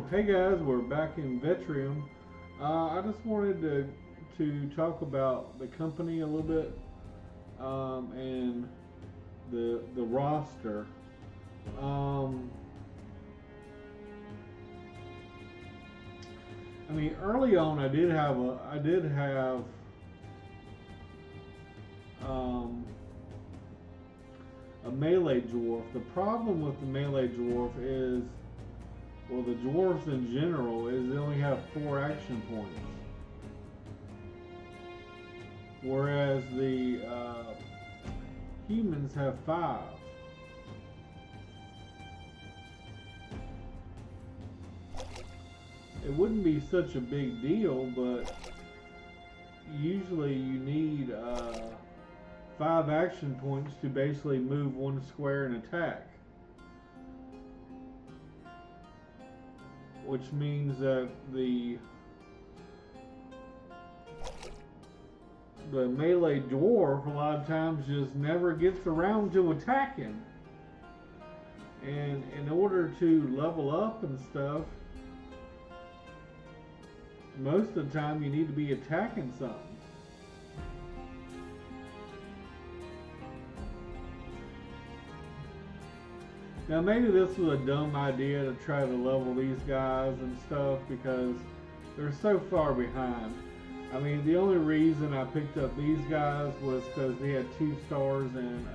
Hey guys, we're back in veterum. I just wanted to talk about the company a little bit and the roster. Um, I mean, early on, I did have um, a melee dwarf. The problem with the melee dwarf is, well, the dwarves in general is they only have 4 action points, whereas the humans have 5. It wouldn't be such a big deal, but usually you need 5 action points to basically move 1 square and attack, which means that the melee dwarf a lot of times just never gets around to attacking. And in order to level up and stuff, most of the time you need to be attacking something. Now maybe this was a dumb idea to try to level these guys and stuff because they're so far behind. I mean, the only reason I picked up these guys was because they had 2 stars and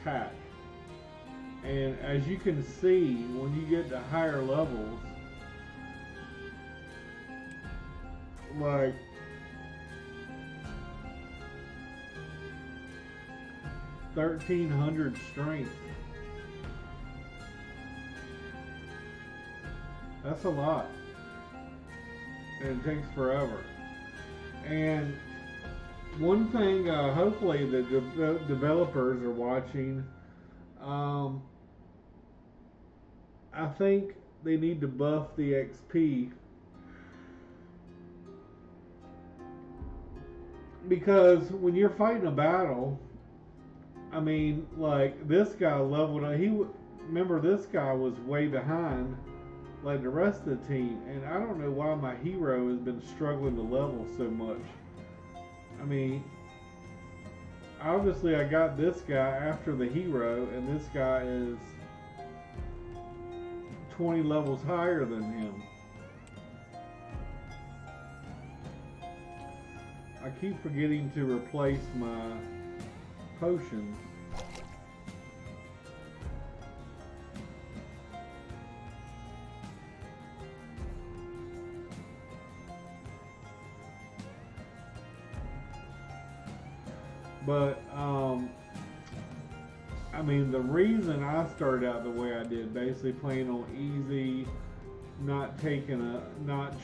attack. And as you can see, when you get to higher levels, like 1300 strength, that's a lot. And it takes forever. And one thing, hopefully the developers are watching. I think they need to buff the XP because when you're fighting a battle, I mean, like this guy leveled up. Remember this guy was way behind, like the rest of the team, and I don't know why my hero has been struggling to level so much. I mean, obviously I got this guy after the hero, and this guy is 20 levels higher than him. I keep forgetting to replace my potions. But I mean, the reason I started out the way I did, basically playing on easy, not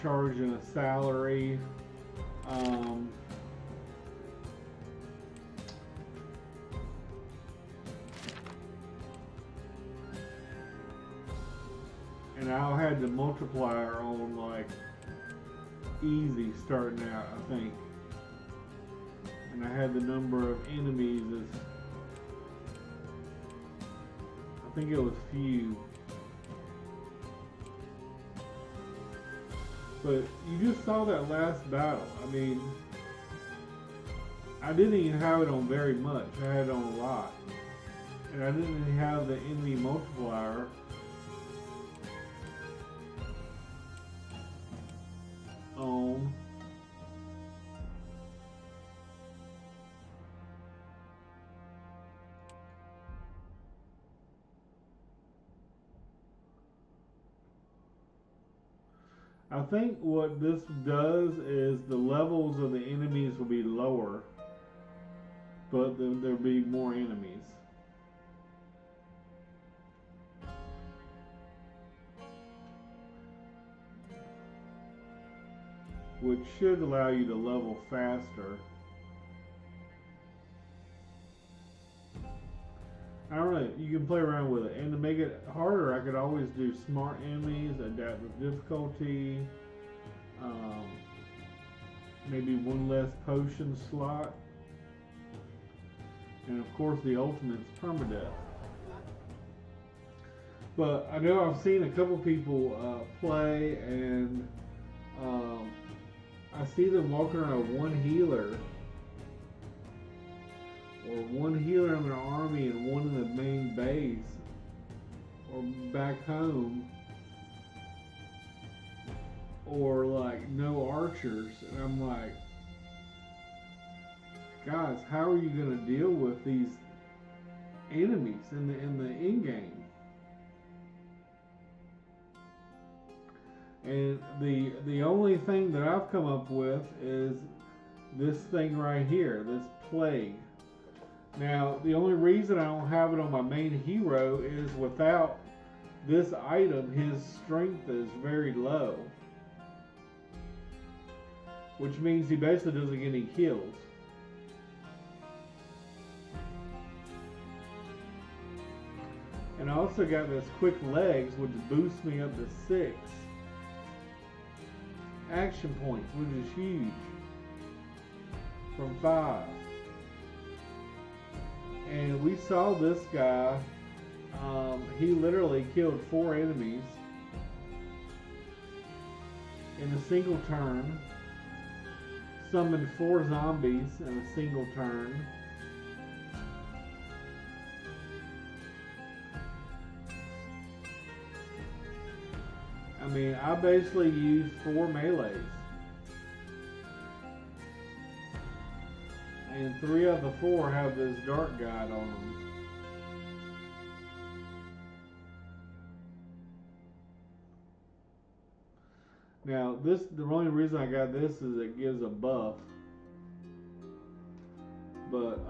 charging a salary, and I had the multiplier on like easy starting out, I think. And I had the number of enemies as, I think it was few. But you just saw that last battle. I mean, I didn't even have it on very much. I had it on a lot. And I didn't even have the enemy multiplier on. I think what this does is the levels of the enemies will be lower, but there'll be more enemies. Which should allow you to level faster. I don't know, you can play around with it. And to make it harder, I could always do smart enemies, adaptive difficulty, maybe 1 less potion slot, and of course the ultimate's permadeath. But I know I've seen a couple people play, and um, I see them walking around with one healer, or one healer in their army and one in the main base, or back home, or like no archers. And I'm like, guys, how are you going to deal with these enemies in the end game? And the only thing that I've come up with is this thing right here, this plague. Now, the only reason I don't have it on my main hero is without this item, his strength is very low. Which means he basically doesn't get any kills. And I also got this quick legs, which boosts me up to 6 action points, which is huge, from 5. And we saw this guy, he literally killed 4 enemies in a single turn, summoned 4 zombies in a single turn. I mean, I basically used 4 melees. And 3 of the 4 have this dark guide on them. Now, the only reason I got this is it gives a buff. But,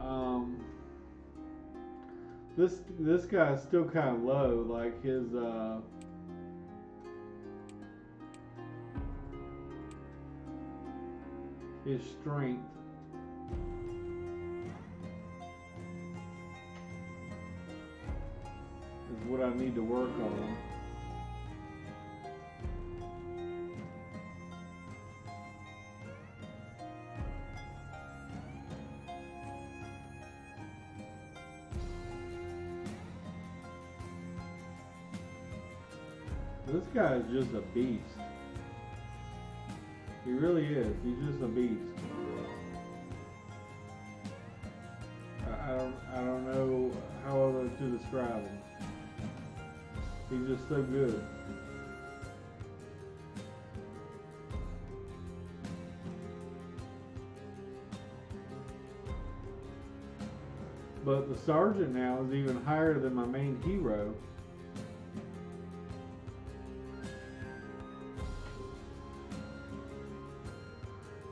this guy is still kind of low, like his strength. Is what I need to work on. This guy is just a beast. He really is. He's just a beast. I don't know how other to describe him. He's just so good. But the sergeant now is even higher than my main hero.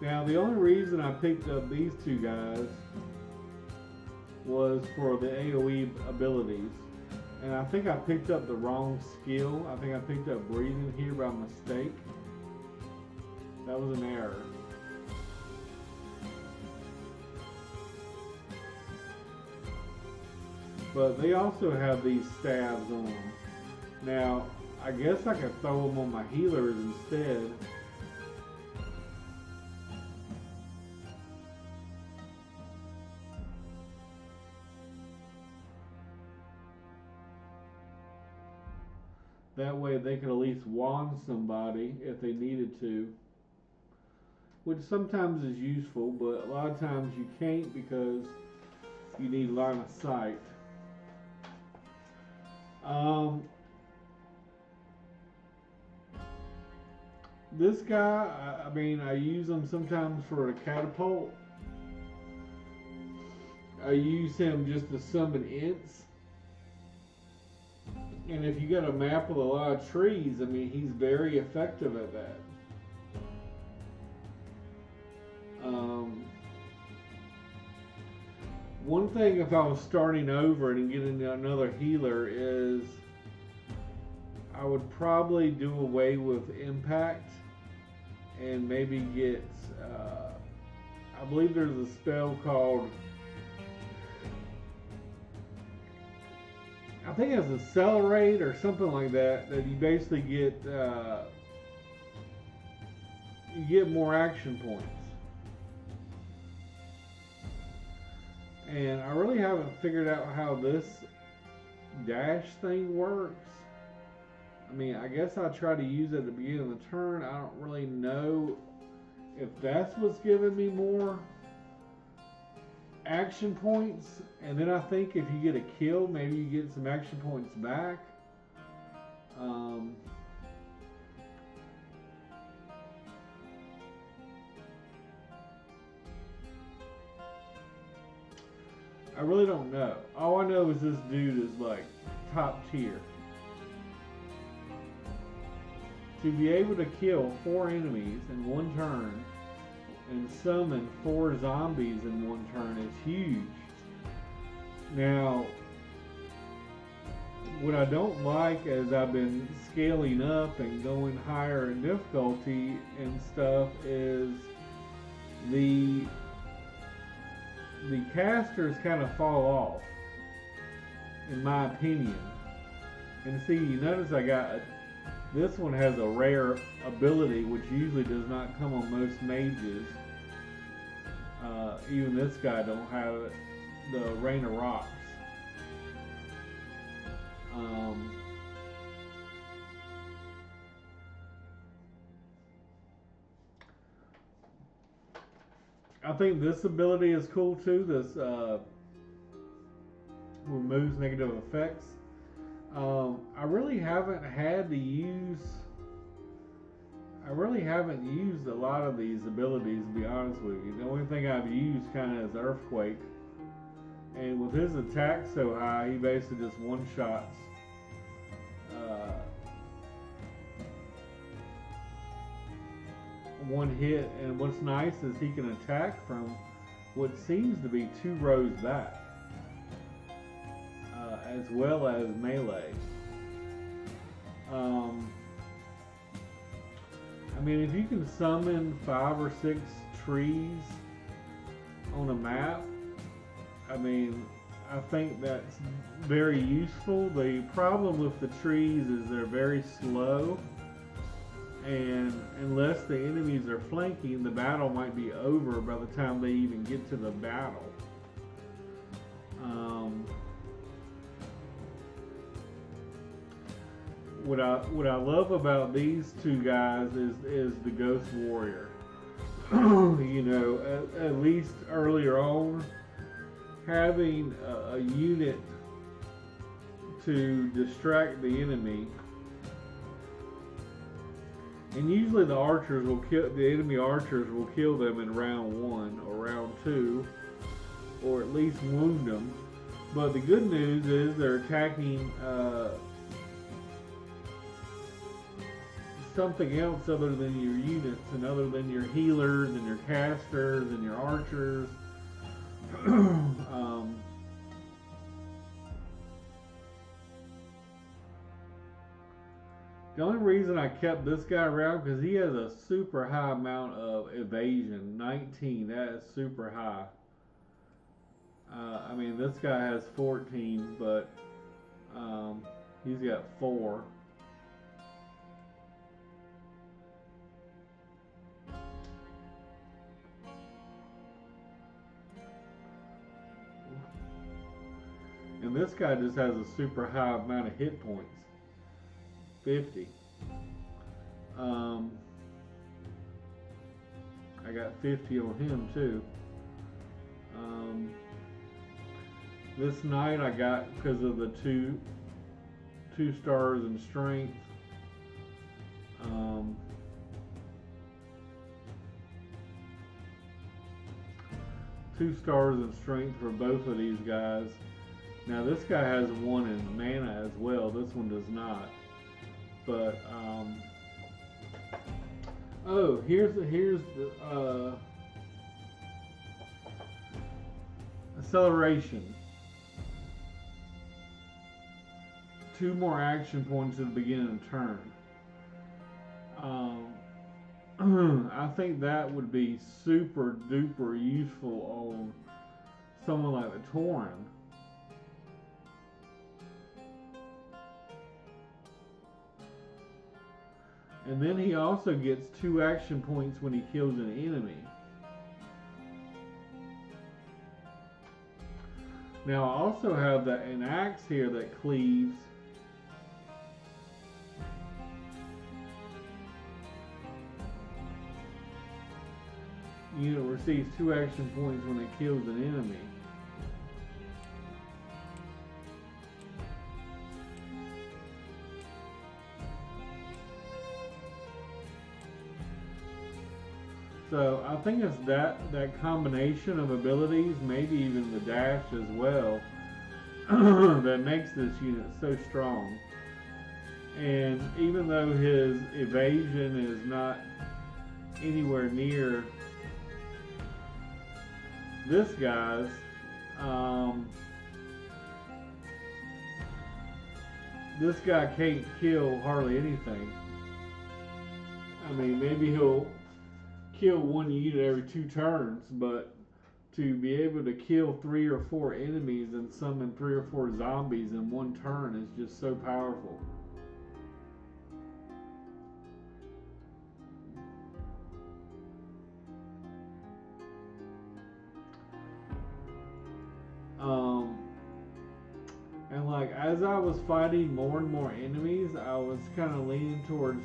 Now, the only reason I picked up these 2 guys was for the AoE abilities. And I think I picked up the wrong skill. I think I picked up breathing here by mistake. That was an error. But they also have these stabs on them. Now, I guess I could throw them on my healers instead. That way they could at least wand somebody if they needed to. Which sometimes is useful, but a lot of times you can't because you need line of sight. This guy, I mean, I use him sometimes for a catapult. I use him just to summon ints. And if you got a map with a lot of trees, I mean, he's very effective at that. One thing if I was starting over and getting another healer is I would probably do away with impact and maybe get, I believe there's a spell called, I think it's accelerate or something like that, that you basically get, you get more action points. And I really haven't figured out how this dash thing works. I mean, I guess I try to use it at the beginning of the turn. I don't really know if that's what's giving me more action points. And then I think if you get a kill, maybe you get some action points back. I really don't know. All I know is this dude is like top tier. To be able to kill 4 enemies in one turn and summon 4 zombies in one turn is huge. Now, what I don't like as I've been scaling up and going higher in difficulty and stuff is the casters kind of fall off, in my opinion. And see, you notice this one has a rare ability which usually does not come on most mages. Even this guy don't have it, the Rain of Rocks. I think this ability is cool too. This removes negative effects. I really haven't used a lot of these abilities, to be honest with you. The only thing I've used kind of is Earthquake. And with his attack so high, he basically just one-shots one hit. And what's nice is he can attack from what seems to be 2 rows back, as well as melee. I mean, if you can summon 5 or 6 trees on a map, I mean, I think that's very useful. The problem with the trees is they're very slow, and unless the enemies are flanking, the battle might be over by the time they even get to the battle. What I love about these 2 guys is the Ghost Warrior. You know, at least earlier on, having a unit to distract the enemy, and usually the enemy archers will kill them in round 1 or round 2, or at least wound them. But the good news is they're attacking something else other than your units, and other than your healers and your casters and your archers. The only reason I kept this guy around because he has a super high amount of evasion, 19. That is super high. I mean, this guy has 14, but he's got 4. And this guy just has a super high amount of hit points. 50. I got 50 on him too. This knight I got because of the two stars in strength. 2 stars in strength for both of these guys. Now this guy has 1 in mana as well. This one does not. But oh, here's the acceleration. 2 more action points at the beginning of the turn. I think that would be super duper useful on someone like the Tauren. And then he also gets 2 action points when he kills an enemy. Now I also have an axe here that cleaves. unit receives 2 action points when it kills an enemy. So I think it's that combination of abilities, maybe even the dash as well, that makes this unit so strong. And even though his evasion is not anywhere near this guy's, this guy can't kill hardly anything. I mean, maybe he'll kill one unit every 2 turns, but to be able to kill 3 or 4 enemies and summon 3 or 4 zombies in 1 turn is just so powerful. And like as I was fighting more and more enemies, I was kind of leaning towards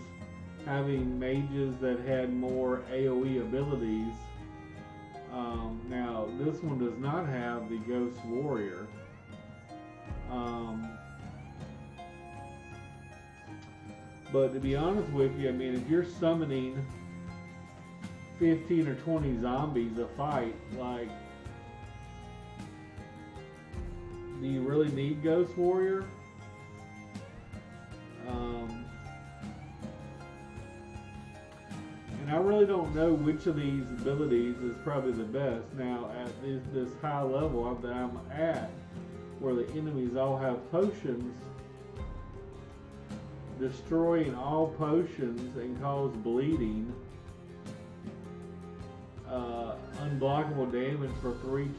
having mages that had more AoE abilities. Now this one does not have the Ghost Warrior. But to be honest with you, I mean, if you're summoning 15 or 20 zombies a fight, like, do you really need Ghost Warrior? And I really don't know which of these abilities is probably the best. Now, at this high level that I'm at, where the enemies all have potions, destroying all potions and cause bleeding, unblockable damage for 3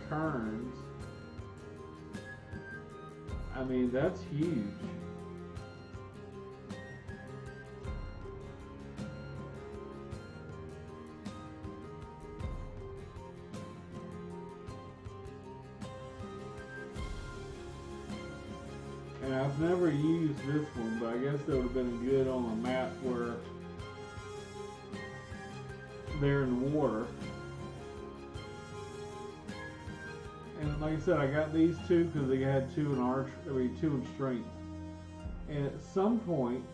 turns. I mean, that's huge. And I've never used this one, but I guess that would have been good on a map where they're in water. And like I said, I got these 2 because they had 2 in 2 in strength. And at some point,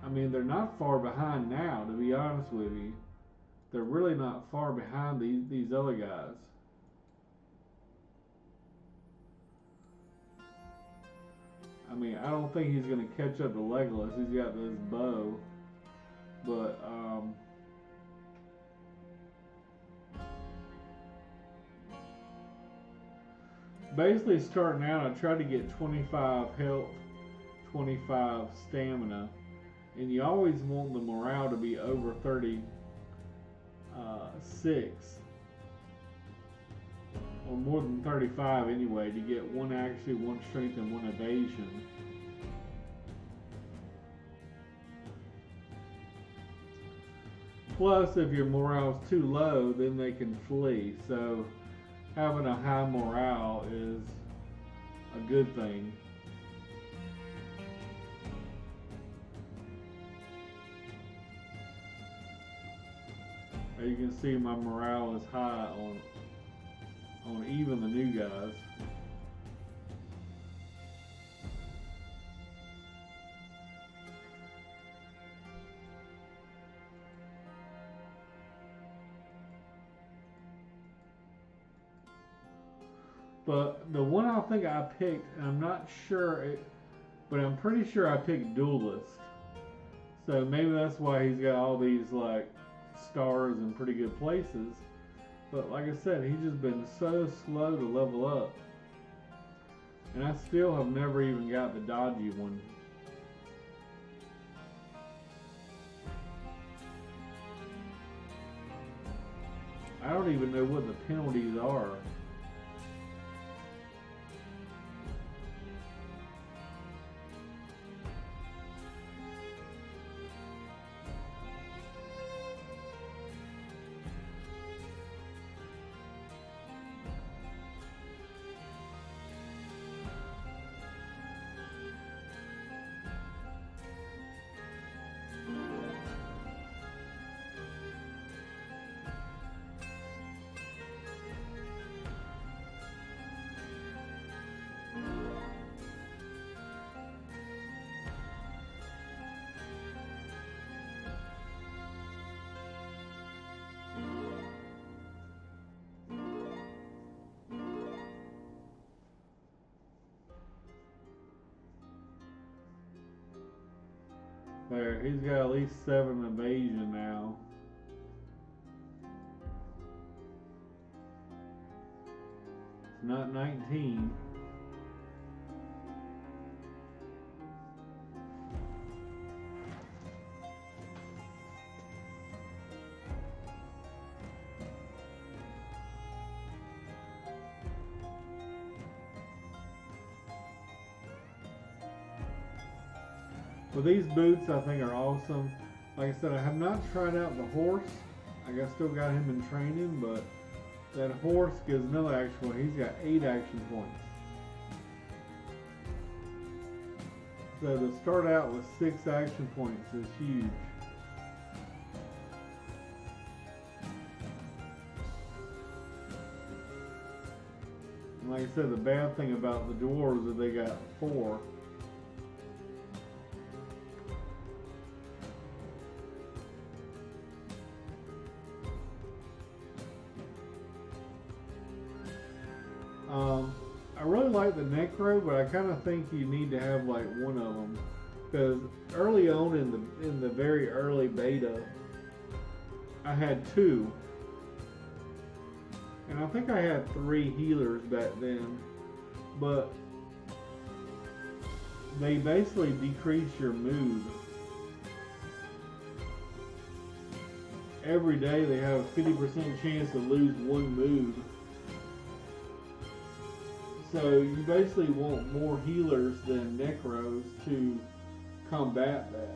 I mean, they're not far behind now, to be honest with you. They're really not far behind these other guys. I mean, I don't think he's going to catch up to Legolas. He's got this bow. But, basically starting out, I tried to get 25 health, 25 stamina. And you always want the morale to be over 36. Or more than 35 anyway, to get 1 accuracy, 1 strength, and 1 evasion. Plus, if your morale's too low, then they can flee. So having a high morale is a good thing. As you can see, my morale is high on even the new guys. But the one I think I picked, and I'm not sure, but I'm pretty sure I picked Duelist. So maybe that's why he's got all these like stars in pretty good places. But like I said, he's just been so slow to level up. And I still have never even got the dodgy one. I don't even know what the penalties are. There, he's got at least 7 evasion now. It's not 19. Well, these boots I think are awesome. Like I said, I have not tried out the horse. I still got him in training, but that horse gives no action. He's got 8 action points. So to start out with 6 action points is huge. And like I said, the bad thing about the dwarves is they got 4. I really like the Necro, but I kind of think you need to have like one of them, because early on in the very early beta, I had 2, and I think I had 3 healers back then, but they basically decrease your mood. Every day they have a 50% chance to lose 1 mood. So you basically want more healers than Necros to combat that.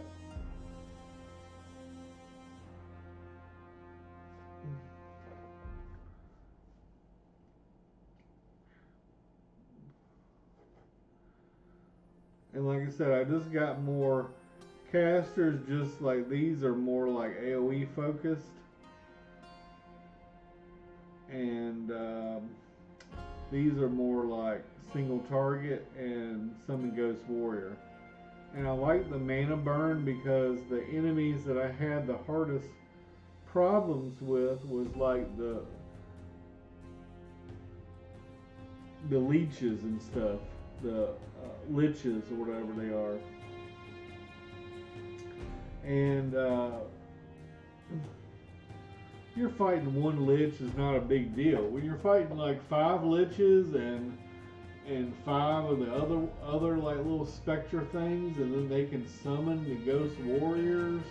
And like I said, I just got more casters, just like these are more like AoE focused. And these are more like single target and summon Ghost Warrior. And I like the mana burn because the enemies that I had the hardest problems with was like the leeches and stuff, the liches or whatever they are. And you're fighting one lich is not a big deal. When you're fighting like 5 liches and 5 of the other like little spectre things, and then they can summon the ghost warriors,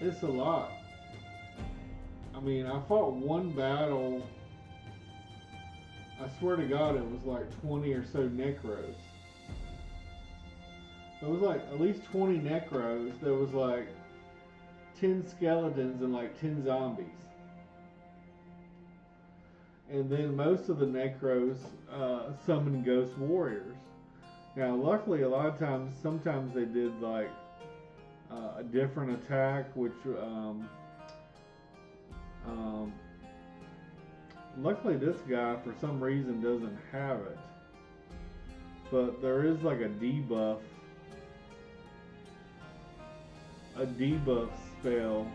it's a lot. I mean, I fought one battle, I swear to God it was like 20 or so Necros. It was like at least 20 Necros. There was like 10 skeletons and like 10 zombies. And then most of the Necros summoned ghost warriors. Now luckily a lot of times, sometimes they did like a different attack, which luckily this guy for some reason doesn't have it. But there is like a debuff spell,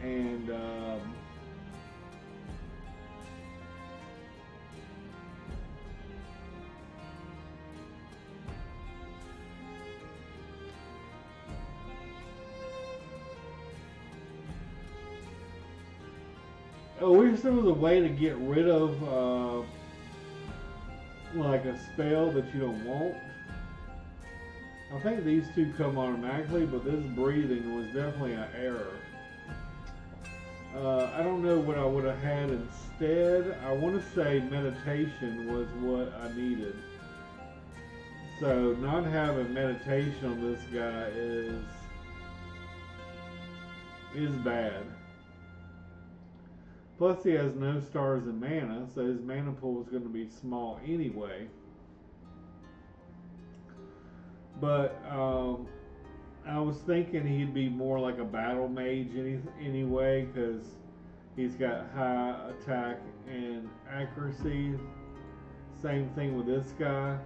and I wish there was a way to get rid of like a spell that you don't want. I think these two come automatically, but this breathing was definitely an error. I don't know what I would have had instead. I want to say meditation was what I needed. So not having meditation on this guy is bad. Plus he has no stars in mana, so his mana pool is going to be small anyway. But I was thinking he'd be more like a battle mage anyway, because he's got high attack and accuracy. Same thing with this guy.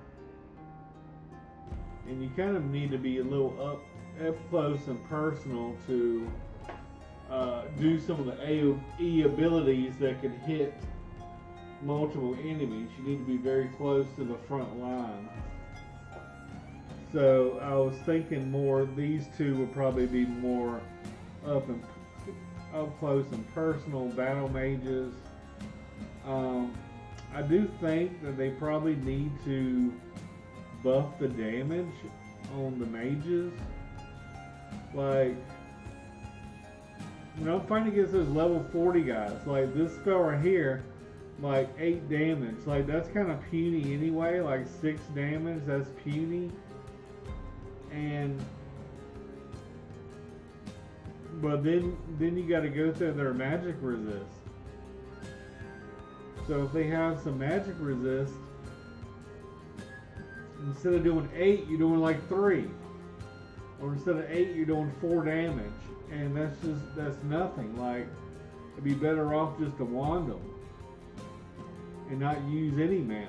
And you kind of need to be a little up close and personal to do some of the AoE abilities that can hit multiple enemies. You need to be very close to the front line. So I was thinking more these two will probably be more up and up close and personal battle mages. I do think that they probably need to buff the damage on the mages. Like, when I'm fighting against those level 40 guys, like this spell right here, like 8 damage. Like, that's kind of puny anyway. Like 6 damage, that's puny. But then you got to go through their magic resist. So if they have some magic resist, instead of doing 8, you're doing like 3. Or instead of 8, you're doing 4 damage. And that's nothing. Like, it'd be better off just to wand them and not use any mana.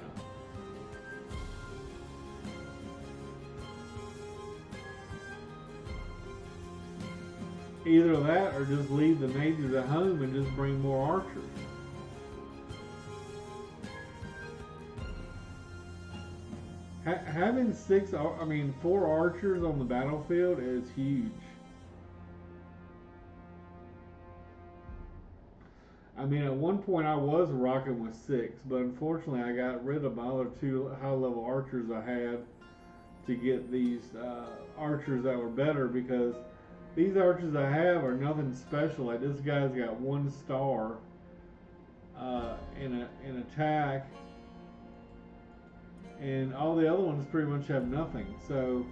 Either that or just leave the mages at home and just bring more archers. Having 4 archers on the battlefield is huge. I mean, at one point I was rocking with 6, but unfortunately I got rid of my other 2 high-level archers I had to get these archers that were better, because these archers I have are nothing special. Like, this guy's got 1 star in attack, and all the other ones pretty much have nothing. So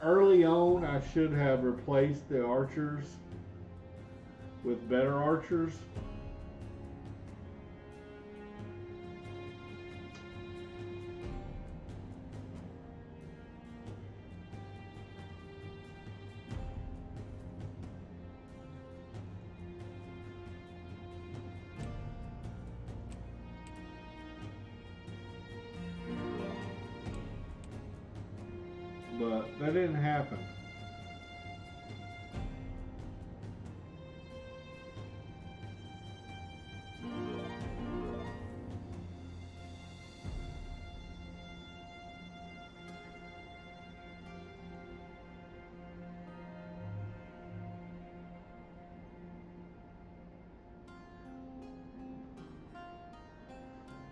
early on, I should have replaced the archers with better archers. But that didn't happen.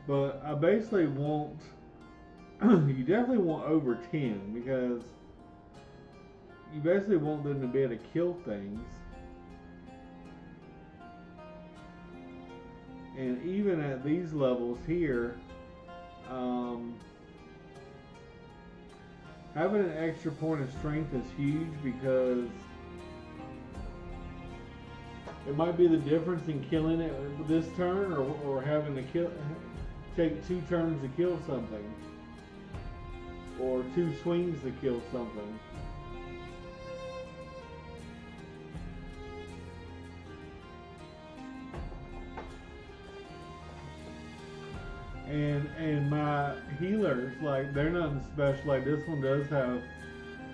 But I basically want you definitely want over 10, because you basically want them to be able to kill things. And even at these levels here, having an extra point of strength is huge, because it might be the difference in killing it this turn or having to take 2 turns to kill something. Or 2 swings to kill something. And my healers, like, they're nothing special. Like, this one does have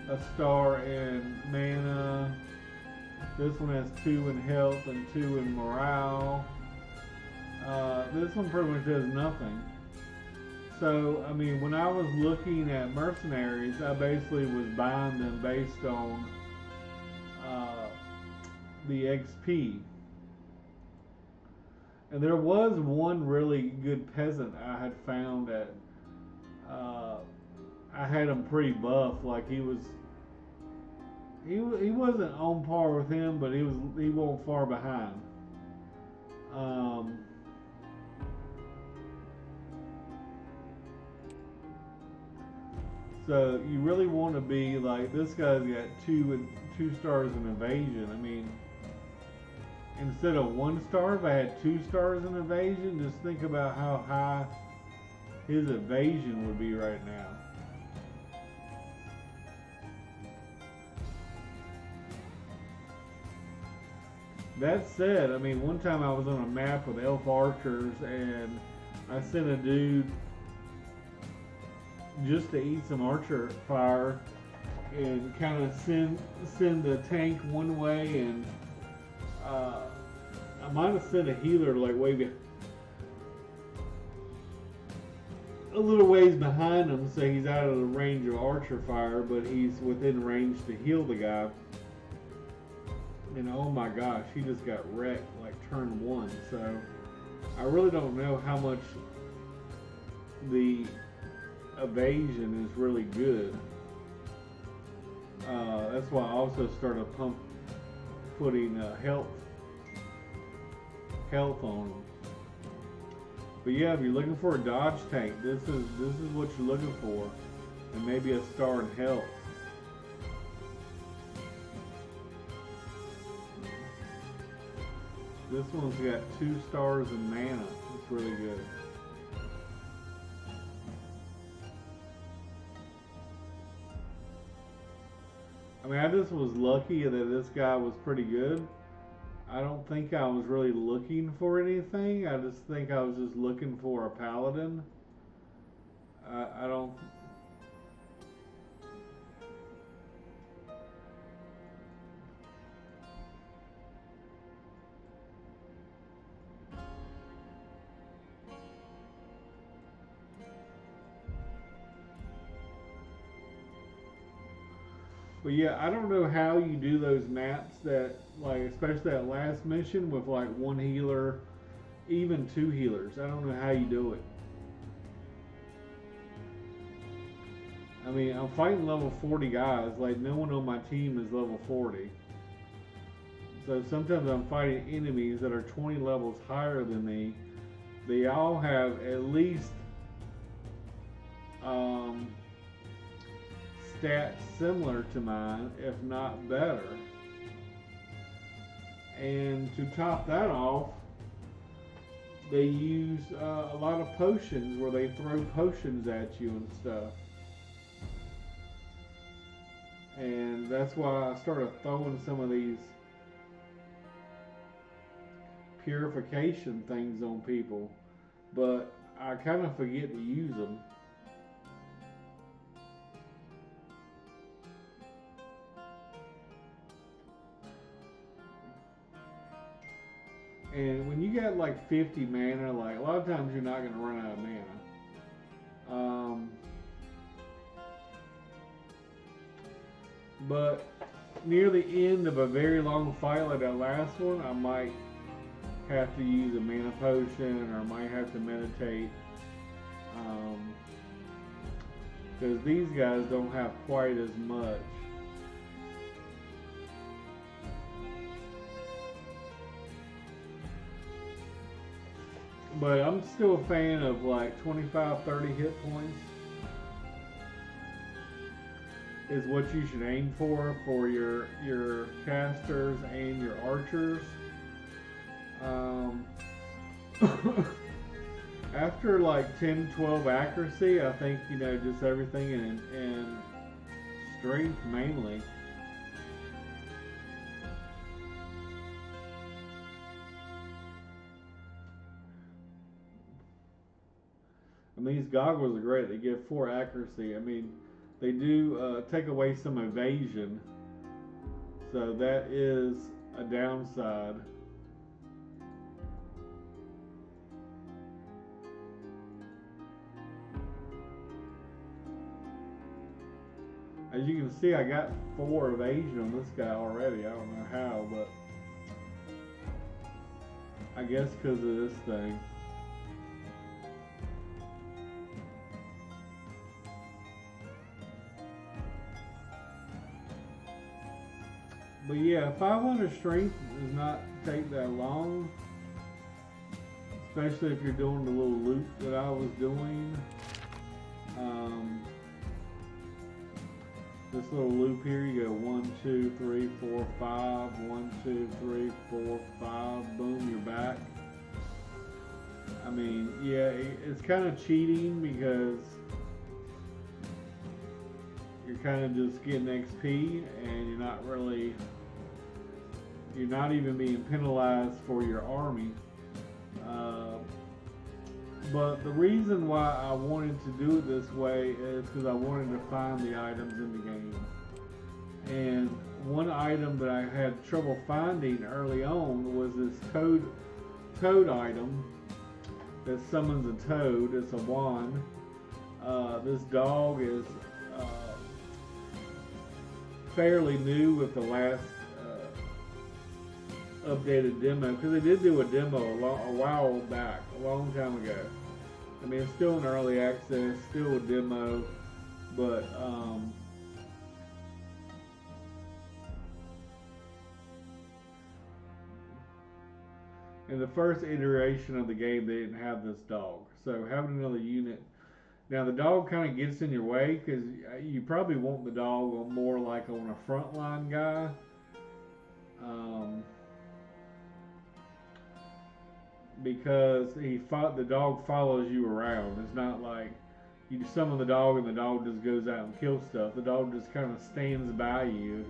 a star in mana. This one has 2 in health and 2 in morale. This one pretty much does nothing. So, I mean, when I was looking at mercenaries, I basically was buying them based on the XP. And there was one really good peasant I had found that I had him pretty buff. Like, he wasn't on par with him, but he wasn't far behind. So you really want to be like, this guy's got 2 stars in evasion. I mean, instead of 1 star, if I had 2 stars in evasion, just think about how high his evasion would be right now. That said, I mean, one time I was on a map with elf archers, and I sent a dude just to eat some archer fire and kind of send the tank one way and I might have sent a healer like a little ways behind him, so he's out of the range of archer fire, but he's within range to heal the guy. And oh my gosh, he just got wrecked like turn one. So I really don't know how much the evasion is really good. That's why I also started putting health on them. But yeah, if you're looking for a dodge tank, this is what you're looking for, and maybe a star in health. This one's got 2 stars in mana. It's really good. I mean, I just was lucky that this guy was pretty good. I don't think I was really looking for anything. I just think I was just looking for a paladin. I don't... But yeah, I don't know how you do those maps that, like, especially that last mission with like 1 healer, even 2 healers. I don't know how you do it. I mean, I'm fighting level 40 guys. Like, no one on my team is level 40. So sometimes I'm fighting enemies that are 20 levels higher than me. They all have at least stats similar to mine, if not better. And to top that off, they use a lot of potions where they throw potions at you and stuff. And that's why I started throwing some of these purification things on people, but I kind of forget to use them. And when you got like 50 mana, like a lot of times you're not going to run out of mana. But near the end of a very long fight like that last one, I might have to use a mana potion, or I might have to meditate. Because these guys don't have quite as much. But I'm still a fan of like 25, 30 hit points is what you should aim for your casters and your archers. After like 10, 12 accuracy, I think, you know, just everything in strength mainly. I mean, these goggles are great. They give 4 accuracy. I mean, they do take away some evasion, so that is a downside. As you can see, I got 4 evasion on this guy already. I don't know how, but I guess because of this thing. But yeah, 500 strength does not take that long, especially if you're doing the little loop that I was doing. This little loop here, you go 1, 2, 3, 4, 5, 1, 2, 3, 4, 5, boom, you're back. I mean, yeah, it's kind of cheating because you're kind of just getting XP and you're not even being penalized for your army. But the reason why I wanted to do it this way is because I wanted to find the items in the game. And one item that I had trouble finding early on was this toad item that summons a toad. It's a wand. This dog is fairly new with the last updated demo, because they did do a demo a while back, a long time ago. I mean, it's still in early access, still a demo, but in the first iteration of the game, they didn't have this dog. So having another unit. Now the dog kind of gets in your way because you probably want the dog on more like on a frontline guy. Because the dog follows you around. It's not like you summon the dog and the dog just goes out and kills stuff. The dog just kind of stands by you.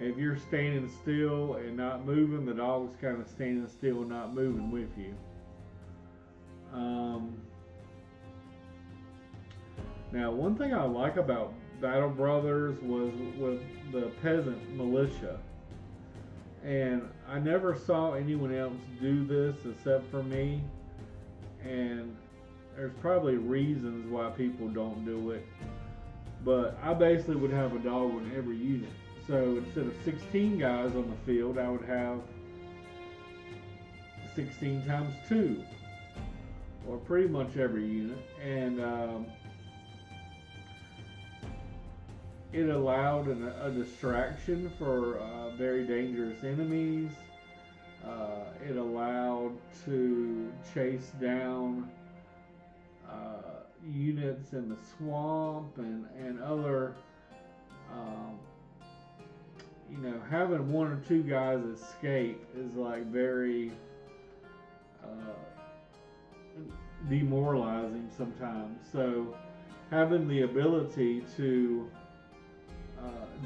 If you're standing still and not moving, the dog's kind of standing still and not moving with you. Now, one thing I like about Battle Brothers was with the peasant militia. And I never saw anyone else do this except for me. And there's probably reasons why people don't do it. But I basically would have a dog on every unit. So instead of 16 guys on the field, I would have 16 times 2. Or pretty much every unit. And it allowed a distraction for very dangerous enemies. It allowed to chase down units in the swamp and other, having one or two guys escape is like very demoralizing sometimes. So having the ability to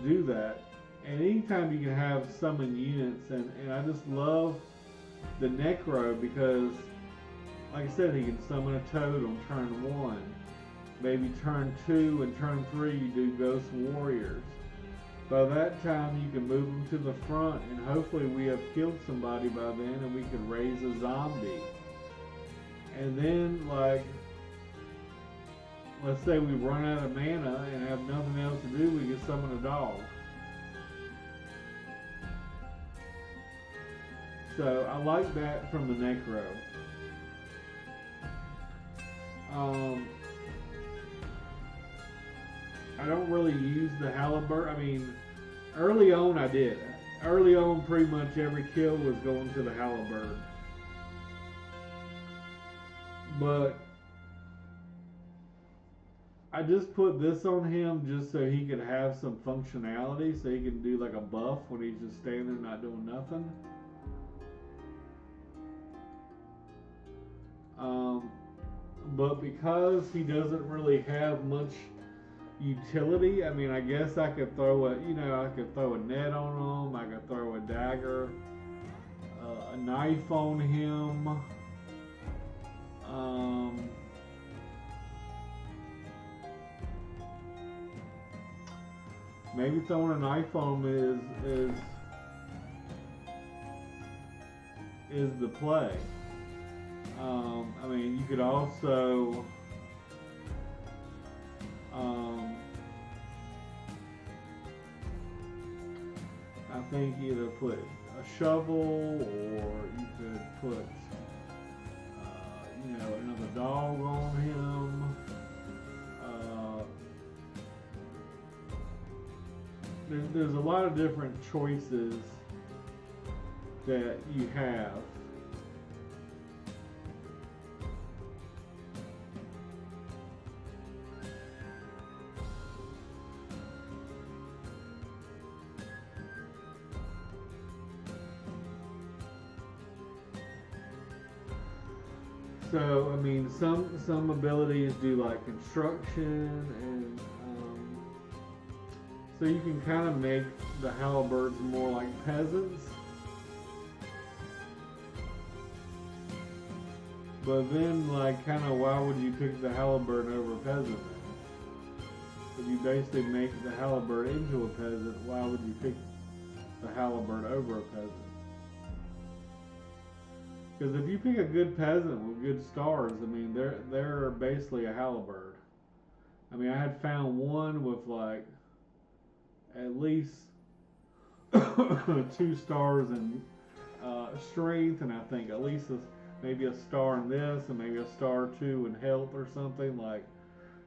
do that, and anytime you can have summon units, and I just love the Necro because, like I said, he can summon a toad on turn 1, maybe turn 2 and turn 3 you do Ghost Warriors. By that time you can move them to the front, and hopefully we have killed somebody by then and we can raise a zombie. And then, like, let's say we run out of mana and have nothing else to do, we can summon a dog. So I like that from the Necro. I don't really use the halberd. I mean, early on I did. Early on, pretty much every kill was going to the halberd. But I just put this on him just so he could have some functionality, so he can do like a buff when he's just standing there not doing nothing. But because he doesn't really have much utility, I mean, I guess I could throw I could throw a net on him, I could throw a dagger, a knife on him. Maybe throwing a knife on him is the play. I mean, you could also I think either put a shovel, or you could put another dog on him. There's a lot of different choices that you have. So, I mean, some abilities do like construction, and so you can kind of make the halberds more like peasants. But then, like, kind of, why would you pick the halberd over peasant? If you basically make the halberd into a peasant, why would you pick the halberd over a peasant. Because if you pick a good peasant with good stars, I mean, they're basically a halberd. I mean, I had found one with like at least 2 stars in strength, and I think at least maybe a star in this, and maybe a star or 2 in health or something. Like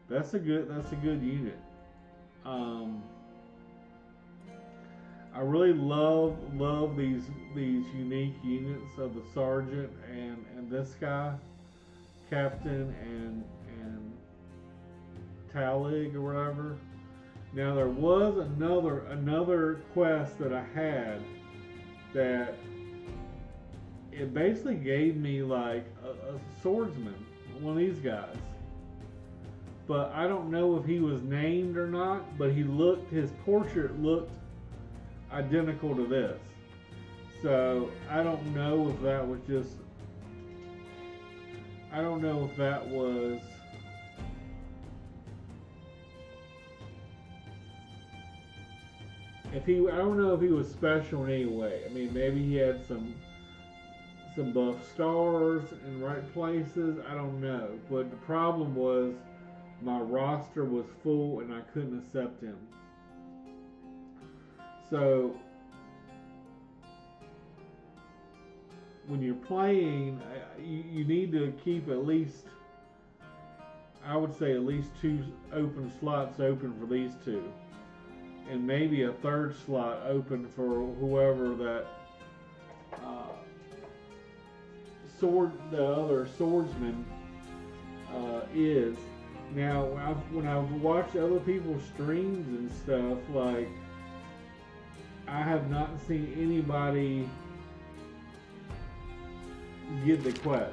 that's a good unit. Um, I really love these unique units of the sergeant and this guy, captain and Talig or whatever. Now there was another quest that I had that it basically gave me like a swordsman, one of these guys. But I don't know if he was named or not, but his portrait looked identical to this. So I don't know if that was just, I don't know if that was I don't know if he was special in any way. I mean, maybe he had some buff stars in right places. I don't know. But the problem was my roster was full and I couldn't accept him. So when you're playing, you need to keep at least, I would say at least 2 open slots open for these 2. And maybe a 3rd slot open for whoever that the other swordsman is. Now, when I've watched other people's streams and stuff, like I have not seen anybody get the quest.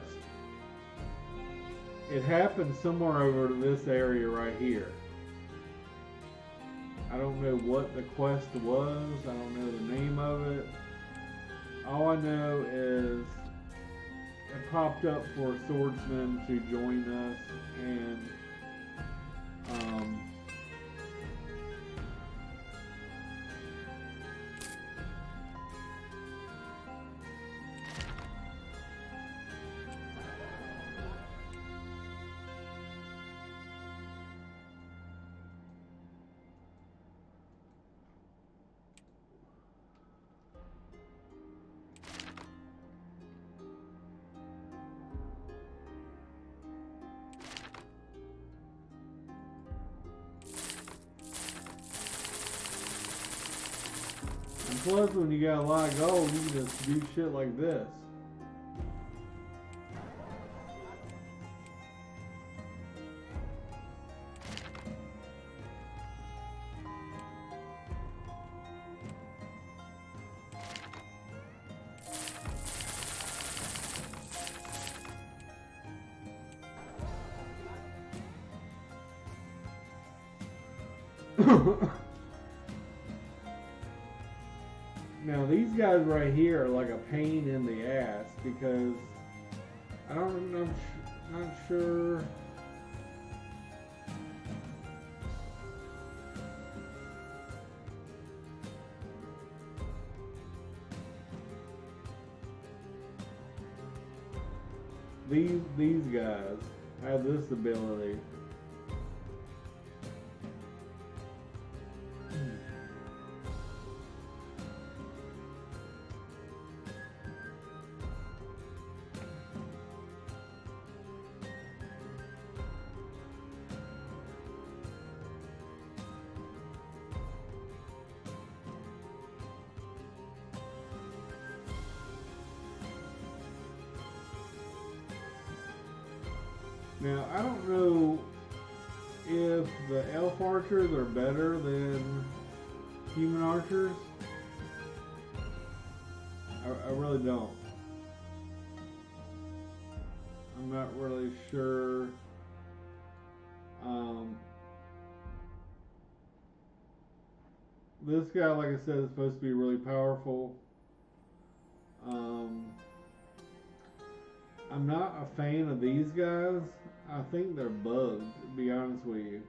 It happened somewhere over this area right here. I don't know what the quest was. I don't know the name of it. All I know is it popped up for a swordsman to join us, and plus, when you got a lot of gold, you can just do shit like this. Now these guys right here are like a pain in the ass because I'm not sure. These guys have this ability. Now, I don't know if the elf archers are better than human archers. I really don't. I'm not really sure. This guy, like I said, is supposed to be really powerful. I'm not a fan of these guys. I think they're bugged, to be honest with you.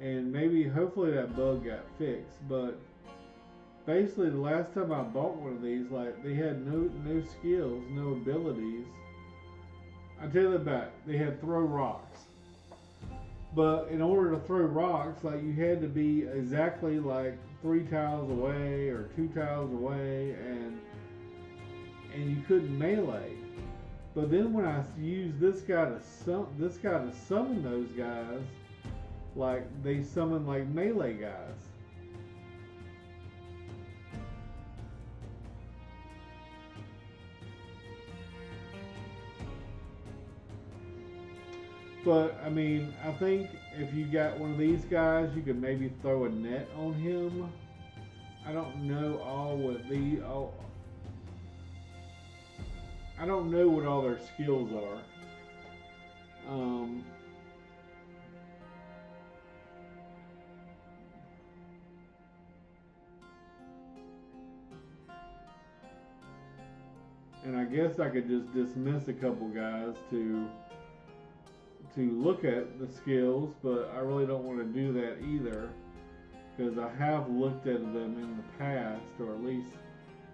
And maybe, hopefully that bug got fixed, but basically the last time I bought one of these, like they had no skills, no abilities. I tell you that they had throw rocks, but in order to throw rocks, like you had to be exactly like 3 tiles away or 2 tiles away, and you couldn't melee. But then when I used this guy to summon those guys, like they summon like melee guys. But I mean, I think if you got one of these guys, you could maybe throw a net on him. I don't know all what the all. I don't know what all their skills are. And I guess I could just dismiss a couple guys to look at the skills, but I really don't want to do that either because I have looked at them in the past, or at least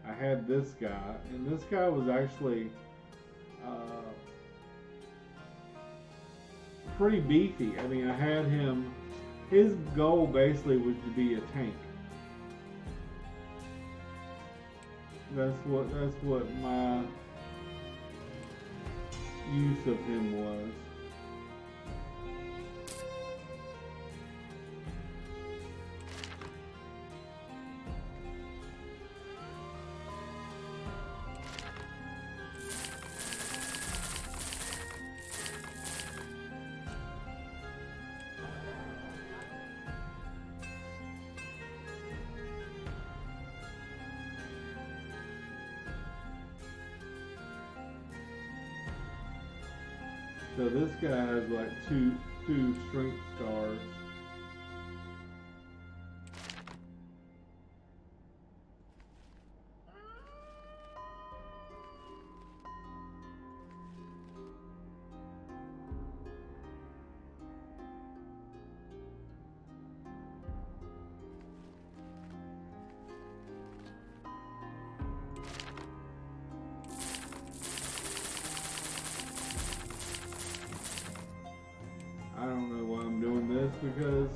I had this guy, and this guy was actually pretty beefy. I mean, I had him. His goal basically was to be a tank. That's what my use of him was. So this guy has like two strength stars. I don't know why I'm doing this because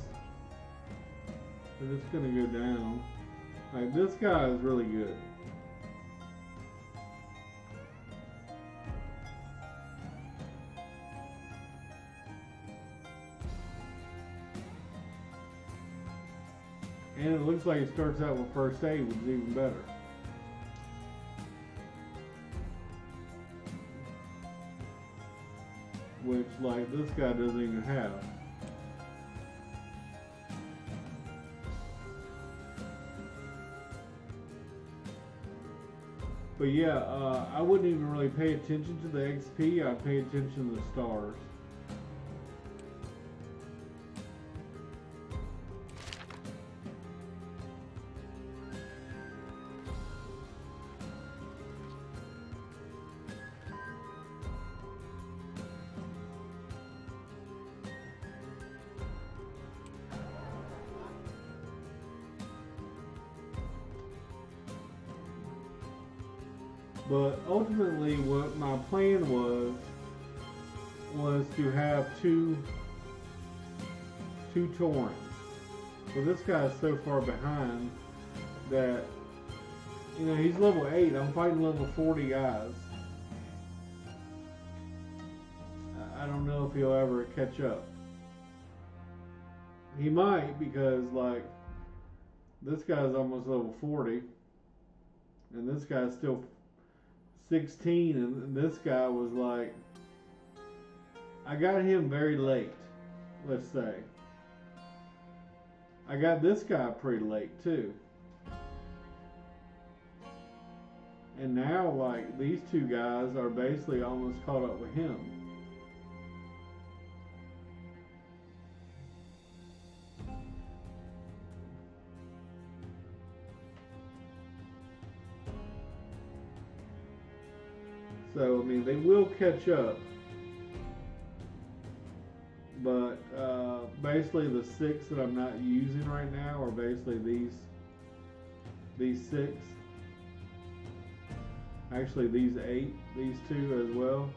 they're just gonna go down. Like this guy is really good. And it looks like it starts out with first aid, which is even better. Which, like, this guy doesn't even have. But yeah, I wouldn't even really pay attention to the XP, I'd pay attention to the stars. But ultimately, what my plan was to have two Taurens. So this guy's so far behind that, you know, he's level 8. I'm fighting level 40 guys. I don't know if he'll ever catch up. He might, because like this guy's almost level 40, and this guy's still 16, and this guy was like, I got him very late, let's say. I got this guy pretty late too. And now like these two guys are basically almost caught up with him. So, I mean, they will catch up. But basically the 6 that I'm not using right now are basically these 6. Actually, these 8, these 2 as well.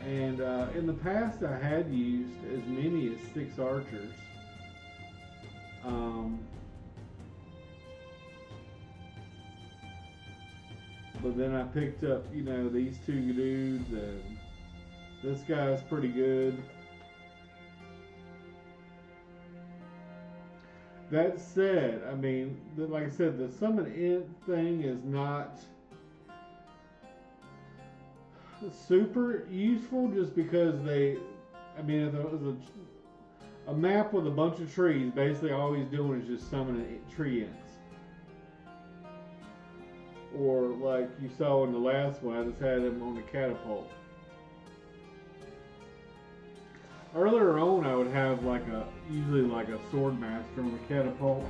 And in the past, I had used as many as 6 archers. But then I picked up, you know, these 2 dudes, and this guy's pretty good. That said, I mean, like I said, the summon int thing is not super useful, just because I mean, if there was a map with a bunch of trees, basically all he's doing is just summoning tree ints. Or like you saw in the last one, I just had him on the catapult. Earlier on, I would have usually like a sword master on the catapult,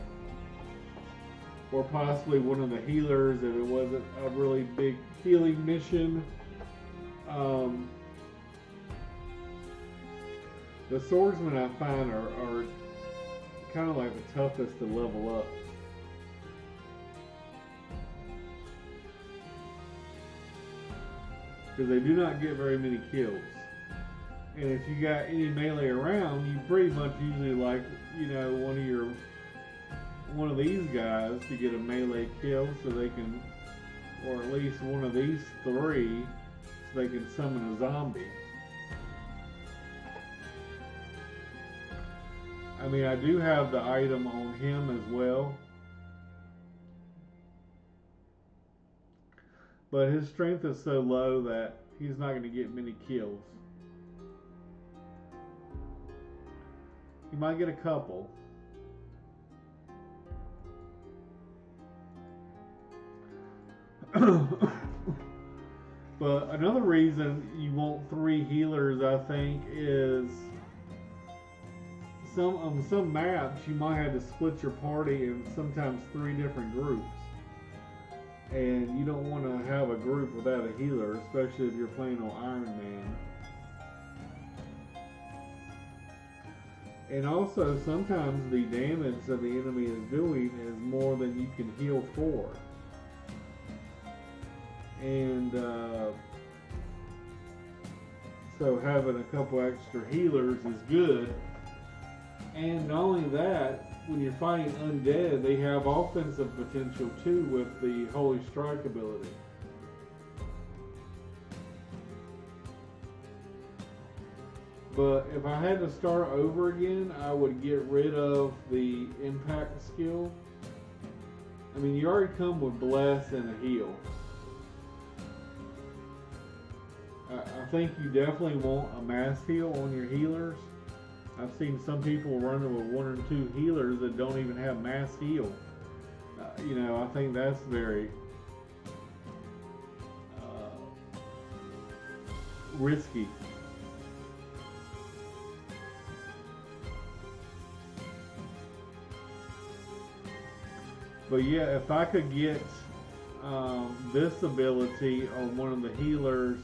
or possibly one of the healers if it wasn't a really big healing mission. The swordsmen I find are kind of like the toughest to level up. Because they do not get very many kills. And if you got any melee around, you pretty much usually like, you know, one of these guys to get a melee kill so they can, or at least one of these 3 so they can summon a zombie. I mean, I do have the item on him as well. But his strength is so low that he's not going to get many kills. He might get a couple. But another reason you want 3 healers, I think, is on some maps you might have to split your party in sometimes 3 different groups. And you don't want to have a group without a healer, especially if you're playing on Iron Man. And also, sometimes the damage that the enemy is doing is more than you can heal for. And so having a couple extra healers is good. And not only that, when you're fighting undead, they have offensive potential too with the Holy Strike ability. But if I had to start over again, I would get rid of the impact skill. I mean, you already come with bless and a heal. I think you definitely want a mass heal on your healers. I've seen some people running with 1 or 2 healers that don't even have mass heal. You know, I think that's very risky. But yeah, if I could get this ability on one of the healers,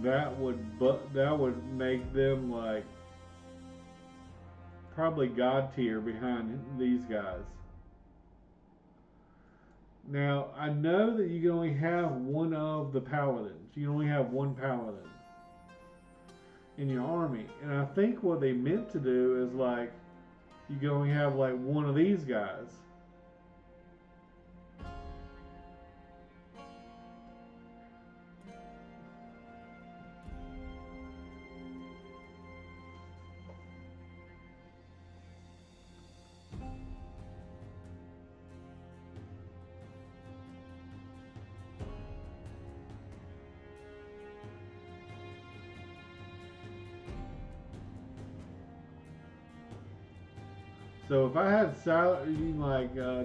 that would make them like probably God tier behind these guys. Now I know that you can only have one of the paladins. You can only have one paladin in your army, and I think what they meant to do is like you can only have like one of these guys. So if I had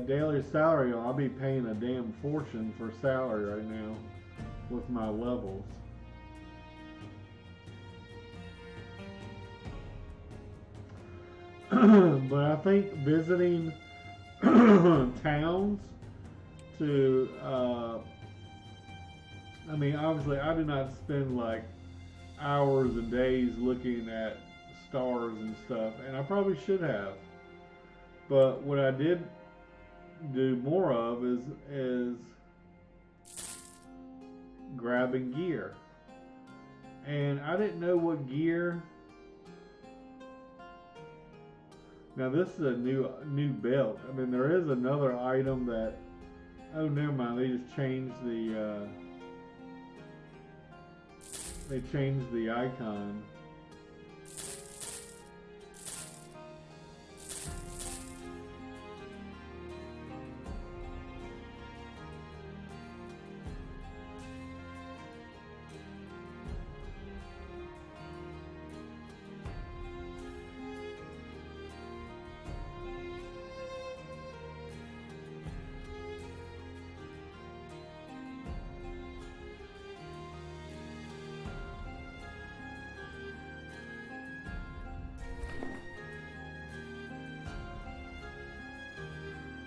daily salary, I'll be paying a damn fortune for salary right now with my levels. But I think visiting towns to, I mean, obviously I do not spend like hours and days looking at stars and stuff, and I probably should have. But what I did do more of is grabbing gear. And I didn't know what gear. Now this is a new belt. I mean, there is another item that. Oh, never mind. They just changed the. They changed the icon.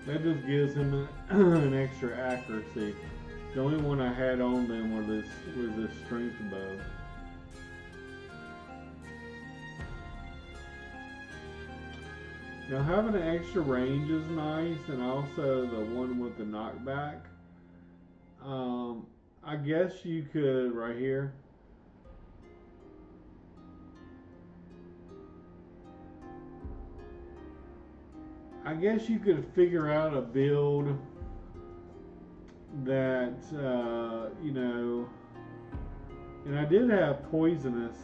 That just gives him an extra accuracy. The only one I had on them was this strength bow. Now having an extra range is nice, and also the one with the knockback. I guess you could right here. I guess you could figure out a build that, you know, and I did have poisonous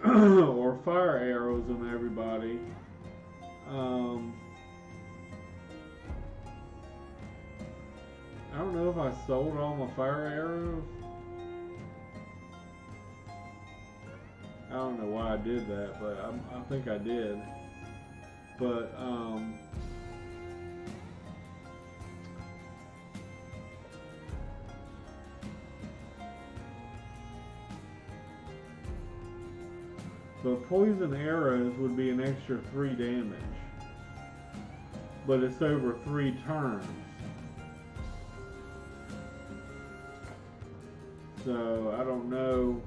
or fire arrows on everybody. I don't know if I sold all my fire arrows. I don't know why I did that, but I think I did. But poison arrows would be an extra 3 damage, but it's over 3 turns. So I don't know,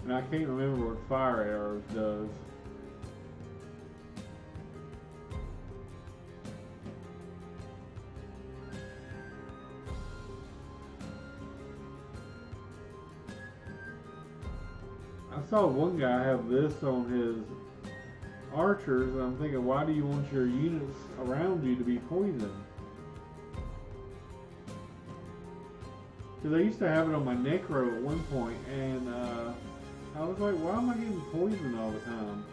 and I can't remember what fire arrows does. I saw one guy have this on his archers, and I'm thinking, why do you want your units around you to be poisoned? Because I used to have it on my necro at one point, and I was like, why am I getting poisoned all the time?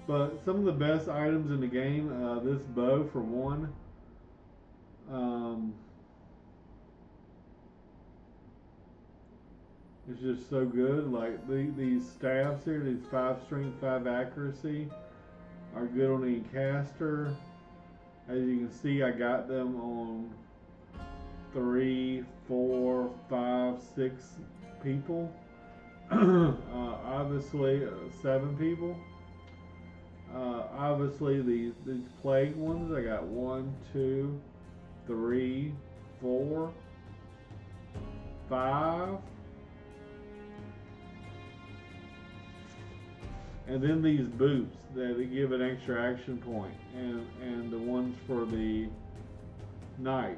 But some of the best items in the game, this bow for one. It's just so good. Like these staffs here, these 5 strength, 5 accuracy, are good on any caster. As you can see, I got them on 3, 4, 5, 6 people. Obviously, 7 people. Obviously, these plague ones, I got 1, 2, 3, 4, 5. And then these boots that give an extra action point, and the ones for the knight.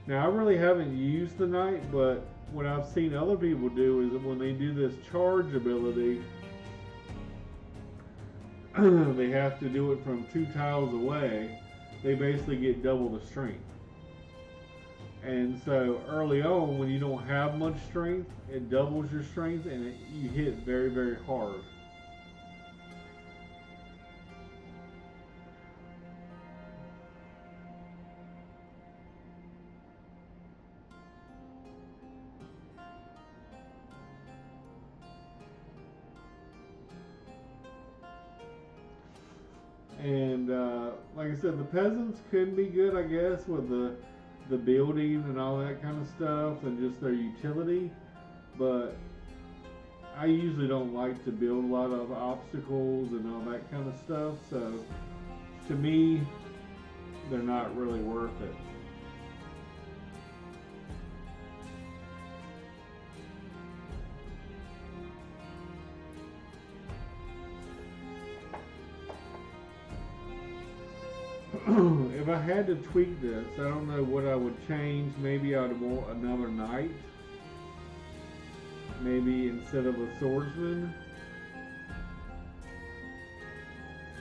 Now I really haven't used the knight, but what I've seen other people do is that when they do this charge ability, they have to do it from 2 tiles away. They basically get double the strength. And so early on, when you don't have much strength, it doubles your strength, and you hit very, very hard. And like I said, the peasants could be good, I guess, with the building and all that kind of stuff, and just their utility. But I usually don't like to build a lot of obstacles and all that kind of stuff, so to me, they're not really worth it. If I had to tweak this, I don't know what I would change. Maybe I'd want another knight. Maybe instead of a swordsman.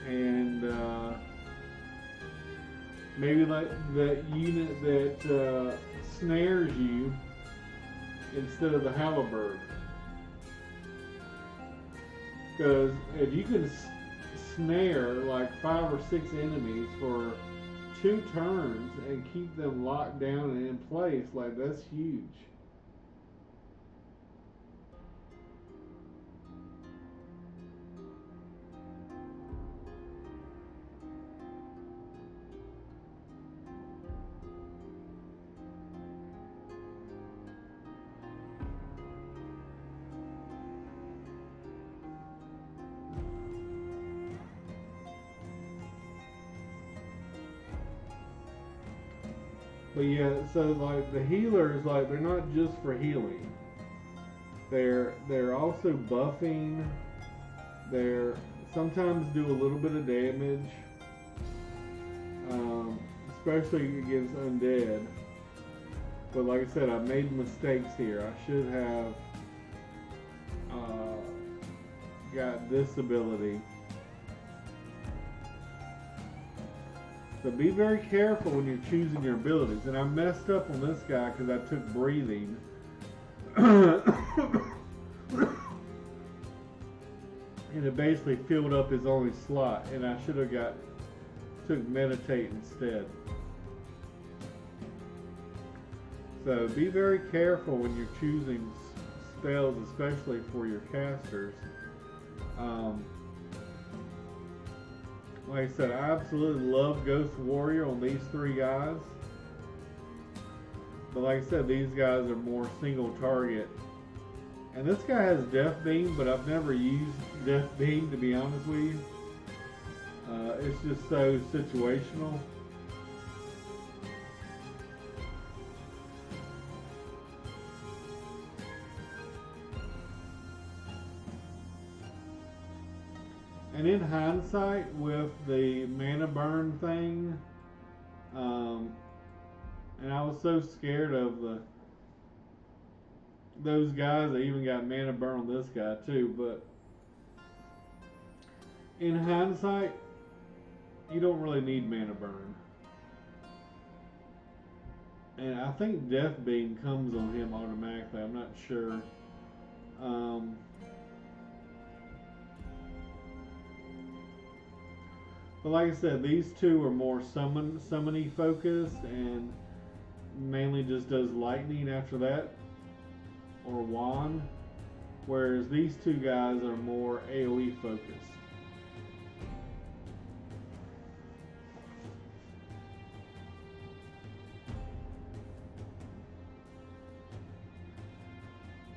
And maybe like that unit that snares you instead of the halberd. Because if you can snare like 5 or 6 enemies for 2 turns and keep them locked down and in place, like that's huge. But yeah, so like the healers, like they're not just for healing. They're also buffing. They're sometimes do a little bit of damage, especially against undead. But like I said, I made mistakes here. I should have got this ability. So be very careful when you're choosing your abilities. And I messed up on this guy because I took breathing. And it basically filled up his only slot. And I should have took meditate instead. So be very careful when you're choosing spells, especially for your casters. Like I said, I absolutely love Ghost Warrior on these 3 guys. But like I said, these guys are more single target. And this guy has Death Beam, but I've never used Death Beam, to be honest with you. It's just so situational. And in hindsight, with the mana burn thing, and I was so scared of those guys. I even got mana burn on this guy too. But in hindsight, you don't really need mana burn. And I think Death Beam comes on him automatically. I'm not sure. But like I said, these 2 are more summoning focused and mainly just does lightning after that, or wand. Whereas these 2 guys are more AoE focused.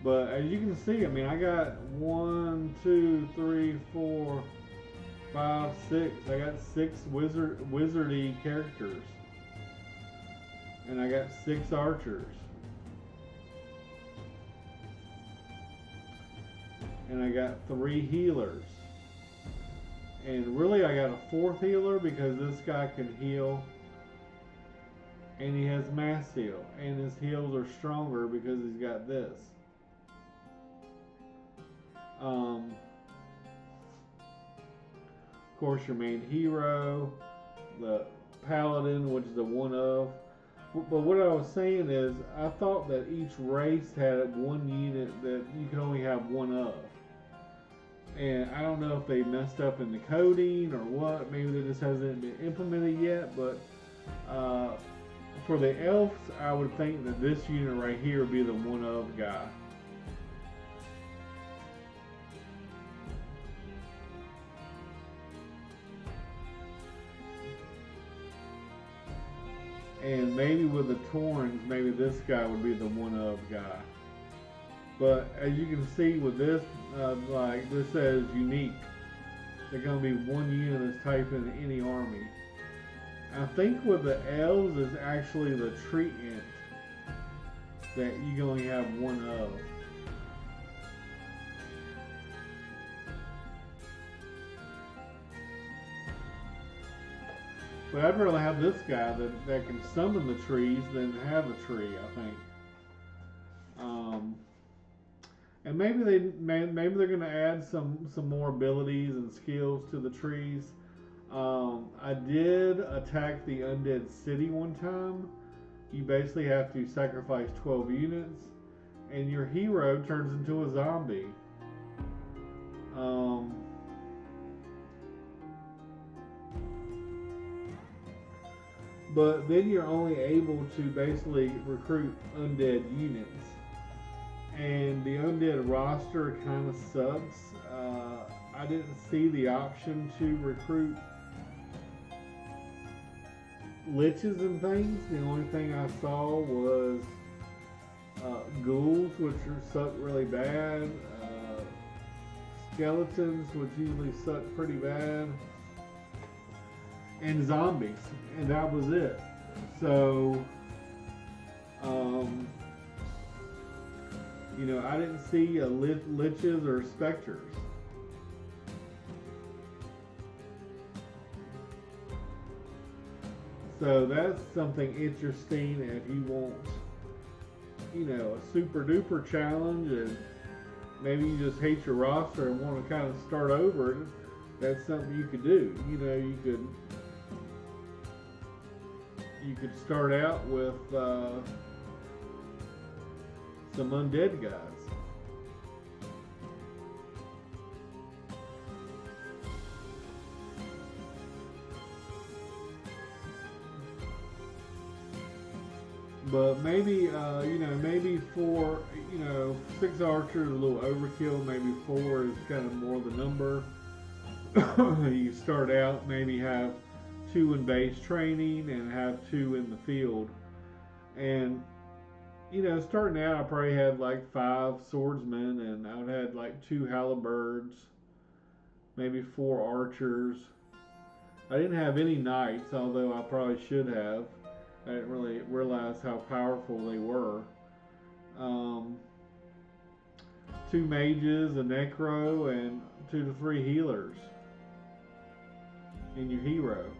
But as you can see, I mean, I got 1, 2, 3, 4, 5, 6. I got 6 wizardy characters. And I got 6 archers. And I got 3 healers. And really I got a 4th healer because this guy can heal. And he has mass heal. And his heals are stronger because he's got this. Of course, your main hero, the paladin, which is the one of. But what I was saying is, I thought that each race had one unit that you could only have one of. And I don't know if they messed up in the coding or what. Maybe it just hasn't been implemented yet. But for the elves, I would think that this unit right here would be the one of guy. And maybe with the Taurens, maybe this guy would be the one of guy. But as you can see with this, like this says unique. they're going to be one unit that's type in any army. I think with the elves is actually the tree ant that you can only have one of. But I'd rather have this guy that can summon the trees than have a tree, I think. And maybe they're going to add some more abilities and skills to the trees. I did attack the undead city one time. You basically have to sacrifice 12 units, and your hero turns into a zombie. But then you're only able to basically recruit undead units. And the undead roster kind of sucks. I didn't see the option to recruit liches and things. The only thing I saw was ghouls, which suck really bad. Skeletons, which usually suck pretty bad. And zombies, and that was it. So, I didn't see liches or specters. So that's something interesting if you want, a super duper challenge, and maybe you just hate your roster and want to kind of start over. That's something you could do. You could start out with some undead guys. But maybe, maybe 4, 6 archers is a little overkill. Maybe 4 is kind of more the number. You start out, maybe have 2 in base training and have 2 in the field. And, starting out, I probably had like 5 swordsmen, and I would have like 2 halberds, maybe 4 archers. I didn't have any knights, although I probably should have. I didn't really realize how powerful they were. 2 mages, a necro, and 2 to 3 healers in your hero.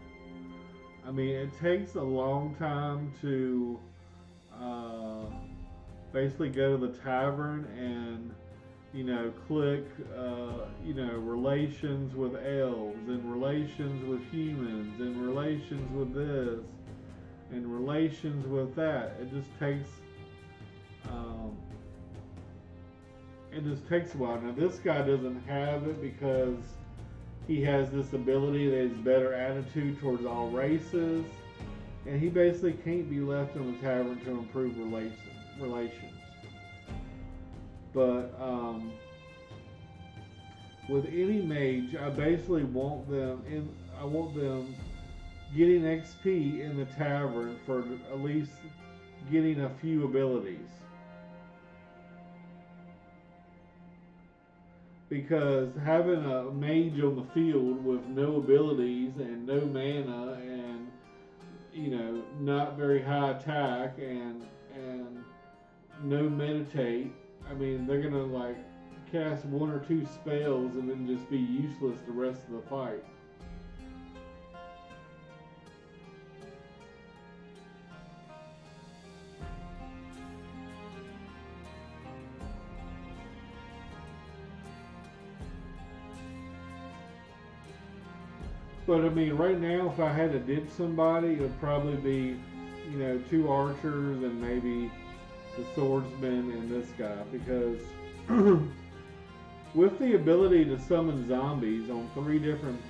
I mean, it takes a long time to basically go to the tavern and, click, relations with elves, and relations with humans, and relations with this, and relations with that. It just takes a while. Now this guy doesn't have it because he has this ability that is better attitude towards all races, and he basically can't be left in the tavern to improve relations. But with any mage, I basically want them getting XP in the tavern for at least getting a few abilities. Because having a mage on the field with no abilities and no mana and not very high attack and no meditate, I mean, they're gonna like cast 1 or 2 spells and then just be useless the rest of the fight. But I mean, right now, if I had to ditch somebody, it would probably be, 2 archers and maybe the swordsman and this guy, because with the ability to summon zombies on 3 different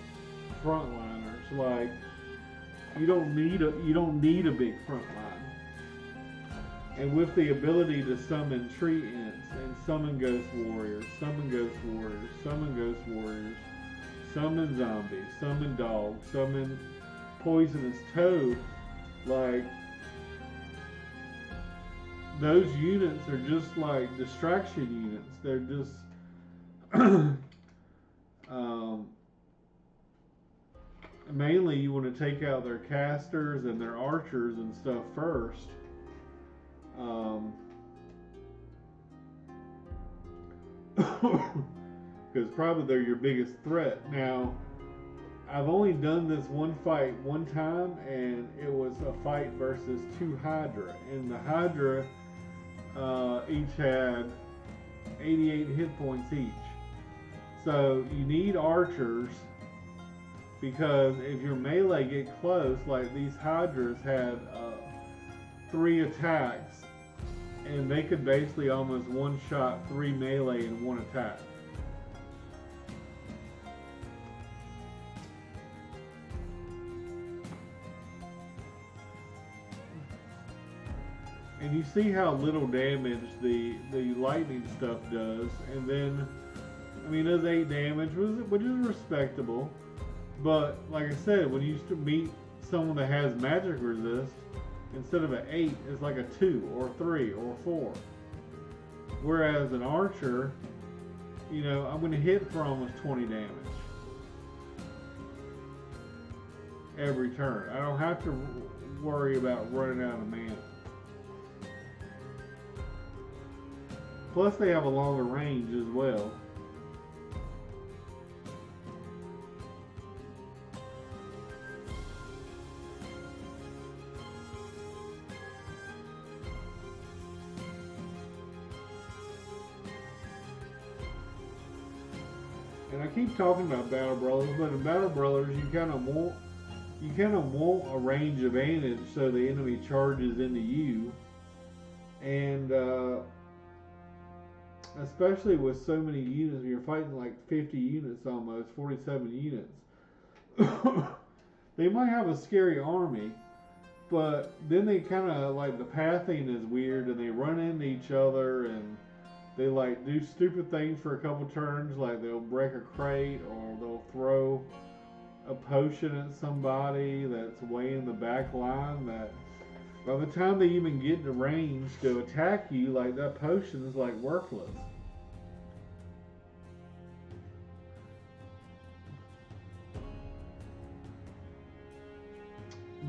frontliners, like you don't need a big front line. And with the ability to summon tree ants and summon ghost warriors, summon ghost warriors, summon ghost warriors, summon zombies, summon dogs, summon poisonous toad, like those units are just like distraction units. They're just mainly you want to take out their casters and their archers and stuff first. Um, because probably they're your biggest threat. Now, I've only done this one fight one time, and it was a fight versus two Hydra, and the Hydra each had 88 hit points each. So you need archers because if your melee get close, like these Hydras had 3 attacks, and they could basically almost one-shot 3 melee in one attack. And you see how little damage the lightning stuff does, and then, I mean, it does 8 damage, which is respectable. But like I said, when you meet someone that has magic resist, instead of an 8, it's like a 2 or 3 or 4. Whereas an archer, you know, I'm going to hit for almost 20 damage every turn. I don't have to worry about running out of mana. Plus they have a longer range as well. And I keep talking about Battle Brothers, but in Battle Brothers you kind of want a range advantage so the enemy charges into you. And especially with so many units, you're fighting like 50 units almost, 47 units. They might have a scary army, but then they kind of like the pathing is weird and they run into each other and they like do stupid things for a couple turns, like they'll break a crate or they'll throw a potion at somebody that's way in the back line that by the time they even get to range to attack you, like that potion is like worthless.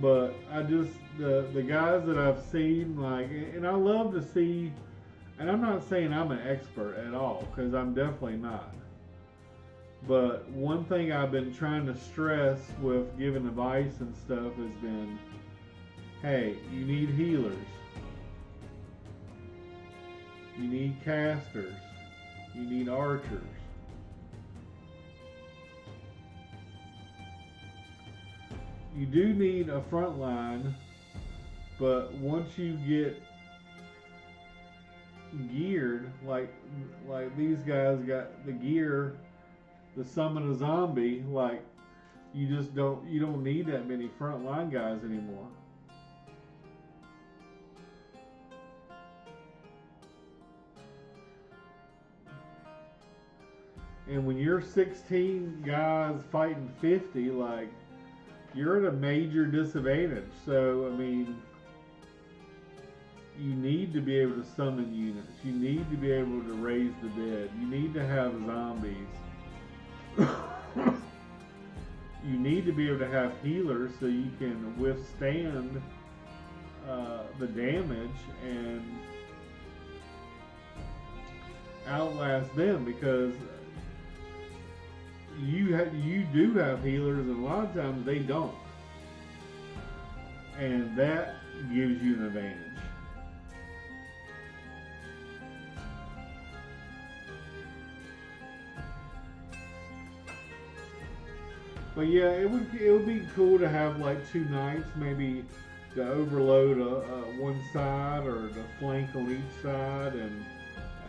But I just the guys that I've seen, like, and I love to see, and I'm not saying I'm an expert at all because I'm definitely not. But one thing I've been trying to stress with giving advice and stuff has been, hey, you need healers. You need casters. You need archers. You do need a front line, but once you get geared, like these guys got the gear to summon a zombie, like you don't need that many front line guys anymore. And when you're 16 guys fighting 50, like, you're at a major disadvantage. So, I mean, you need to be able to summon units. You need to be able to raise the dead. You need to have zombies. You need to be able to have healers so you can withstand the damage and outlast them, because you do have healers and a lot of times they don't, and that gives you an advantage. But yeah, it would be cool to have like 2 knights, maybe to overload one side or to flank on each side, and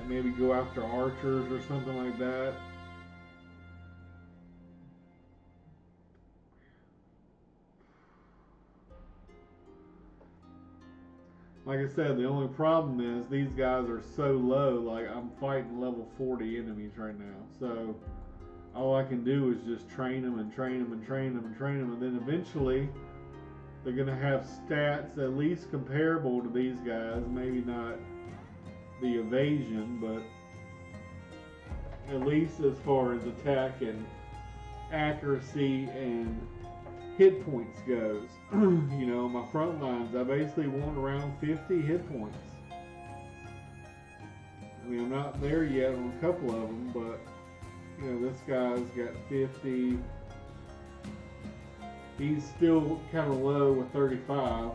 maybe go after archers or something like that. Like I said, the only problem is these guys are so low. Like, I'm fighting level 40 enemies right now, so all I can do is just train them and train them and train them and train them, and then eventually they're going to have stats at least comparable to these guys. Maybe not the evasion, but at least as far as attack and accuracy and hit points goes. You know, my front lines, I basically want around 50 hit points. I mean, I'm not there yet on a couple of them, but you know, this guy's got 50. He's still kind of low with 35.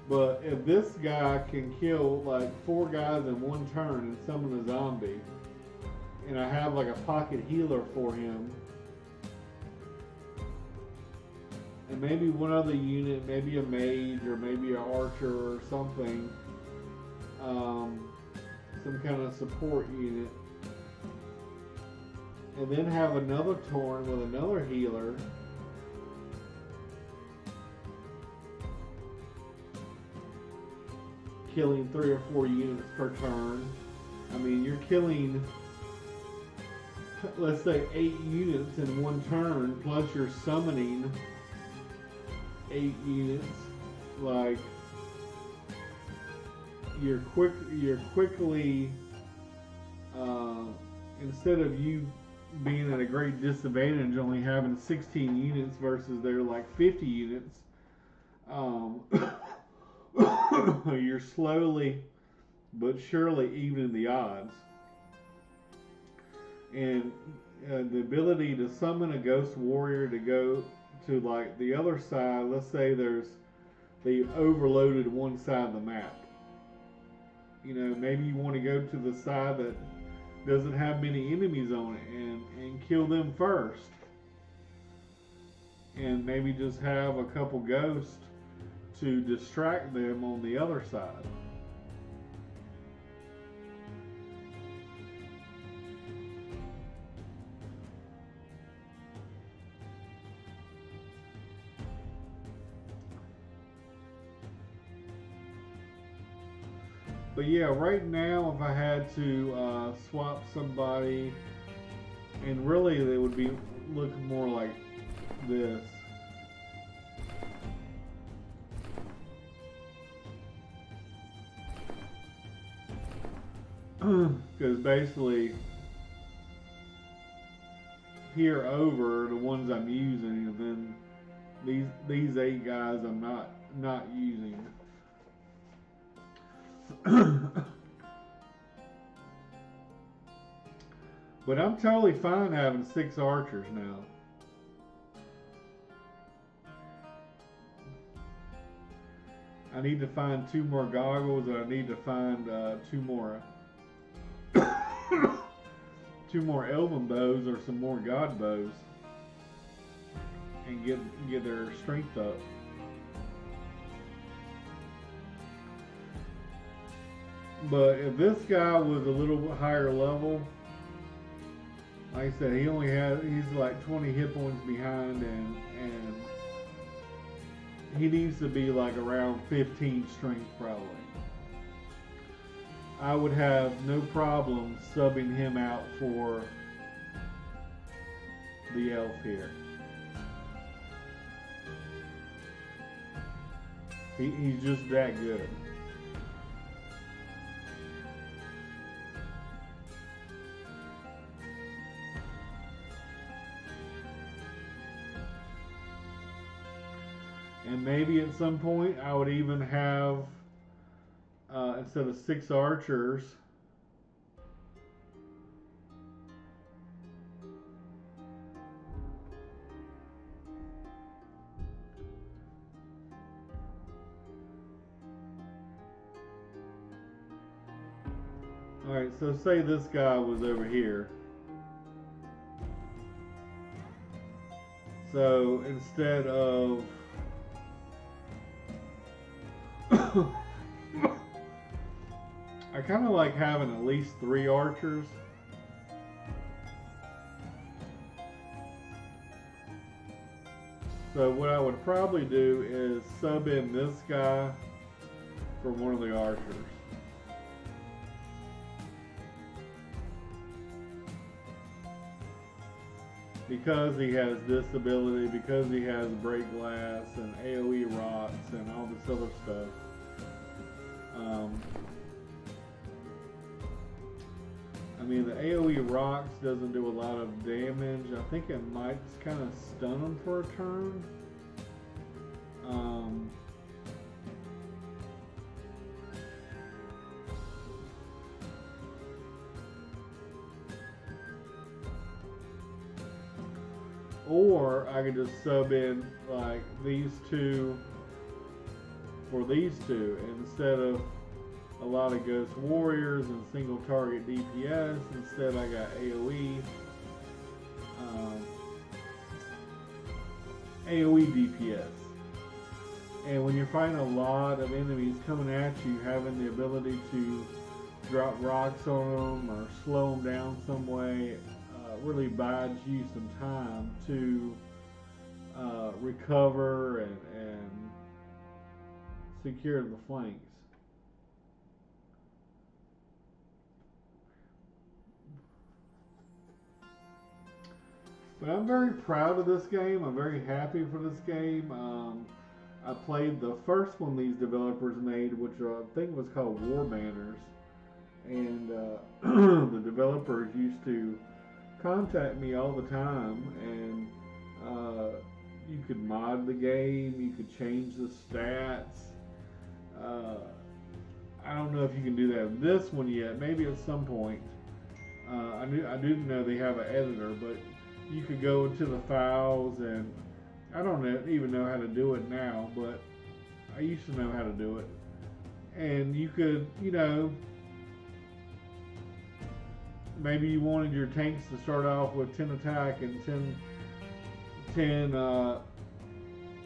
But if this guy can kill like 4 guys in one turn and summon a zombie, and I have like a pocket healer for him, and maybe one other unit, maybe a mage or maybe an archer or something, some kind of support unit, and then have another Torn with another healer, killing 3 or 4 units per turn. I mean, you're killing, let's say, 8 units in one turn, plus you're summoning 8 units. Like, you're quickly, instead of you being at a great disadvantage, only having 16 units versus they're like 50 units, you're slowly but surely evening the odds. And the ability to summon a ghost warrior to go to like the other side, let's say they overloaded one side of the map. You know, maybe you want to go to the side that doesn't have many enemies on it and kill them first. And maybe just have a couple ghosts to distract them on the other side. But yeah, right now if I had to swap somebody, and really they would be looking more like this. Because basically here over the ones I'm using, and then these 8 guys I'm not using. But I'm totally fine having 6 archers now. I need to find 2 more goggles, and I need to find 2 more 2 more elven bows or some more god bows, and get their strength up. But if this guy was a little bit higher level, like I said, he's like 20 hit points behind, and he needs to be like around 15 strength probably. I would have no problem subbing him out for the elf here. He's just that good. And maybe at some point I would even have, instead of 6 archers, alright, so say this guy was over here. So instead of I kind of like having at least 3 archers. So what I would probably do is sub in this guy for one of the archers. Because he has this ability, because he has break glass and AoE rocks and all this other stuff. I mean, the AoE rocks doesn't do a lot of damage. I think it might just kind of stun them for a turn. Or I could just sub in like these two for these two instead of a lot of Ghost Warriors and single target DPS. Instead I got AoE. AoE DPS. And when you're fighting a lot of enemies coming at you, having the ability to drop rocks on them or slow them down some way really buys you some time to recover and secure the flanks. But I'm very proud of this game. I'm very happy for this game. I played the first one these developers made, which I think was called War Banners. And the developers used to contact me all the time, and you could mod the game, you could change the stats. I don't know if you can do that with this one yet, maybe at some point. I didn't know they have an editor, but you could go to the files, and I don't even know how to do it now, but I used to know how to do it. And you could, maybe you wanted your tanks to start off with 10 attack and 10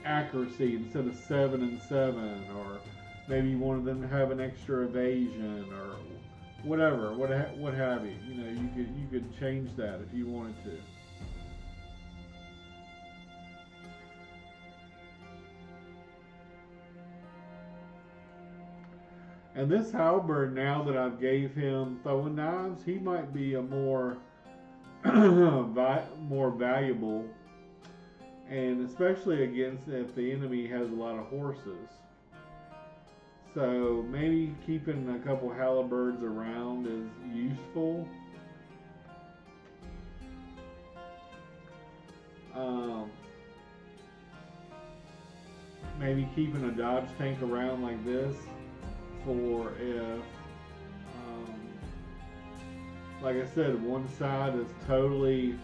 accuracy instead of 7 and 7, or maybe you wanted them to have an extra evasion or whatever, what have you. You could change that if you wanted to. And this halberd, now that I've gave him throwing knives, he might be a more more valuable, and especially against if the enemy has a lot of horses. So maybe keeping a couple halberds around is useful. Maybe keeping a dodge tank around like this for if, like I said, one side is totally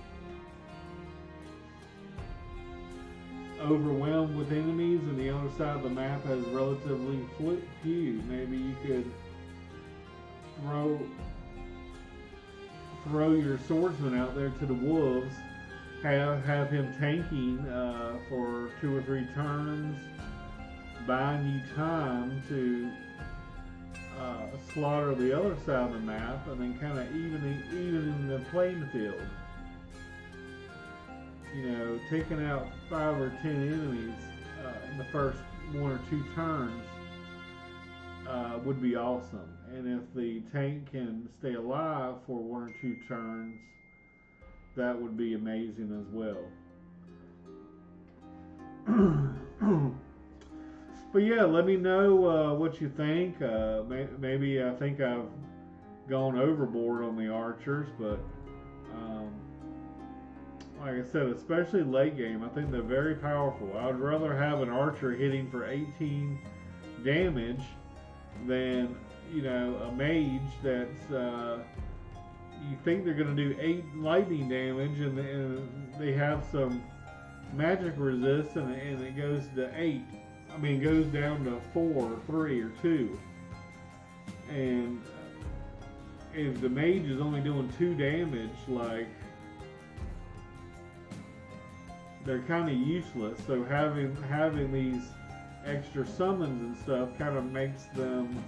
overwhelmed with enemies and the other side of the map has relatively few. Maybe you could throw your swordsman out there to the wolves, have him tanking for 2 or 3 turns, buying you time to slaughter the other side of the map, and then kind of evening the playing field. Taking out 5 or 10 enemies in the first 1 or 2 turns would be awesome. And if the tank can stay alive for 1 or 2 turns, that would be amazing as well. But yeah, let me know what you think. Maybe I think I've gone overboard on the archers, but like I said, especially late game, I think they're very powerful. I would rather have an archer hitting for 18 damage than a mage that's you think they're going to do 8 lightning damage, and they have some magic resist, and it goes to 8. I mean, it goes down to 4, 3, or 2. And if the mage is only doing 2 damage, like, they're kind of useless. So having these extra summons and stuff kind of makes them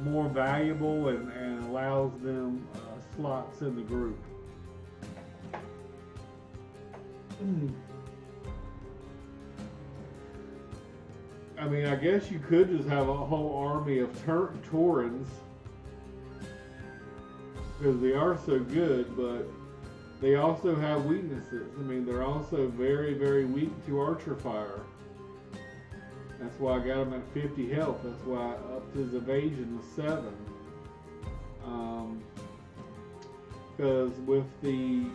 more valuable and allows them slots in the group. I mean, I guess you could just have a whole army of Taurens, because they are so good, but they also have weaknesses. I mean, they're also very, very weak to archer fire. That's why I got him at 50 health. That's why I upped his evasion to 7. Because with these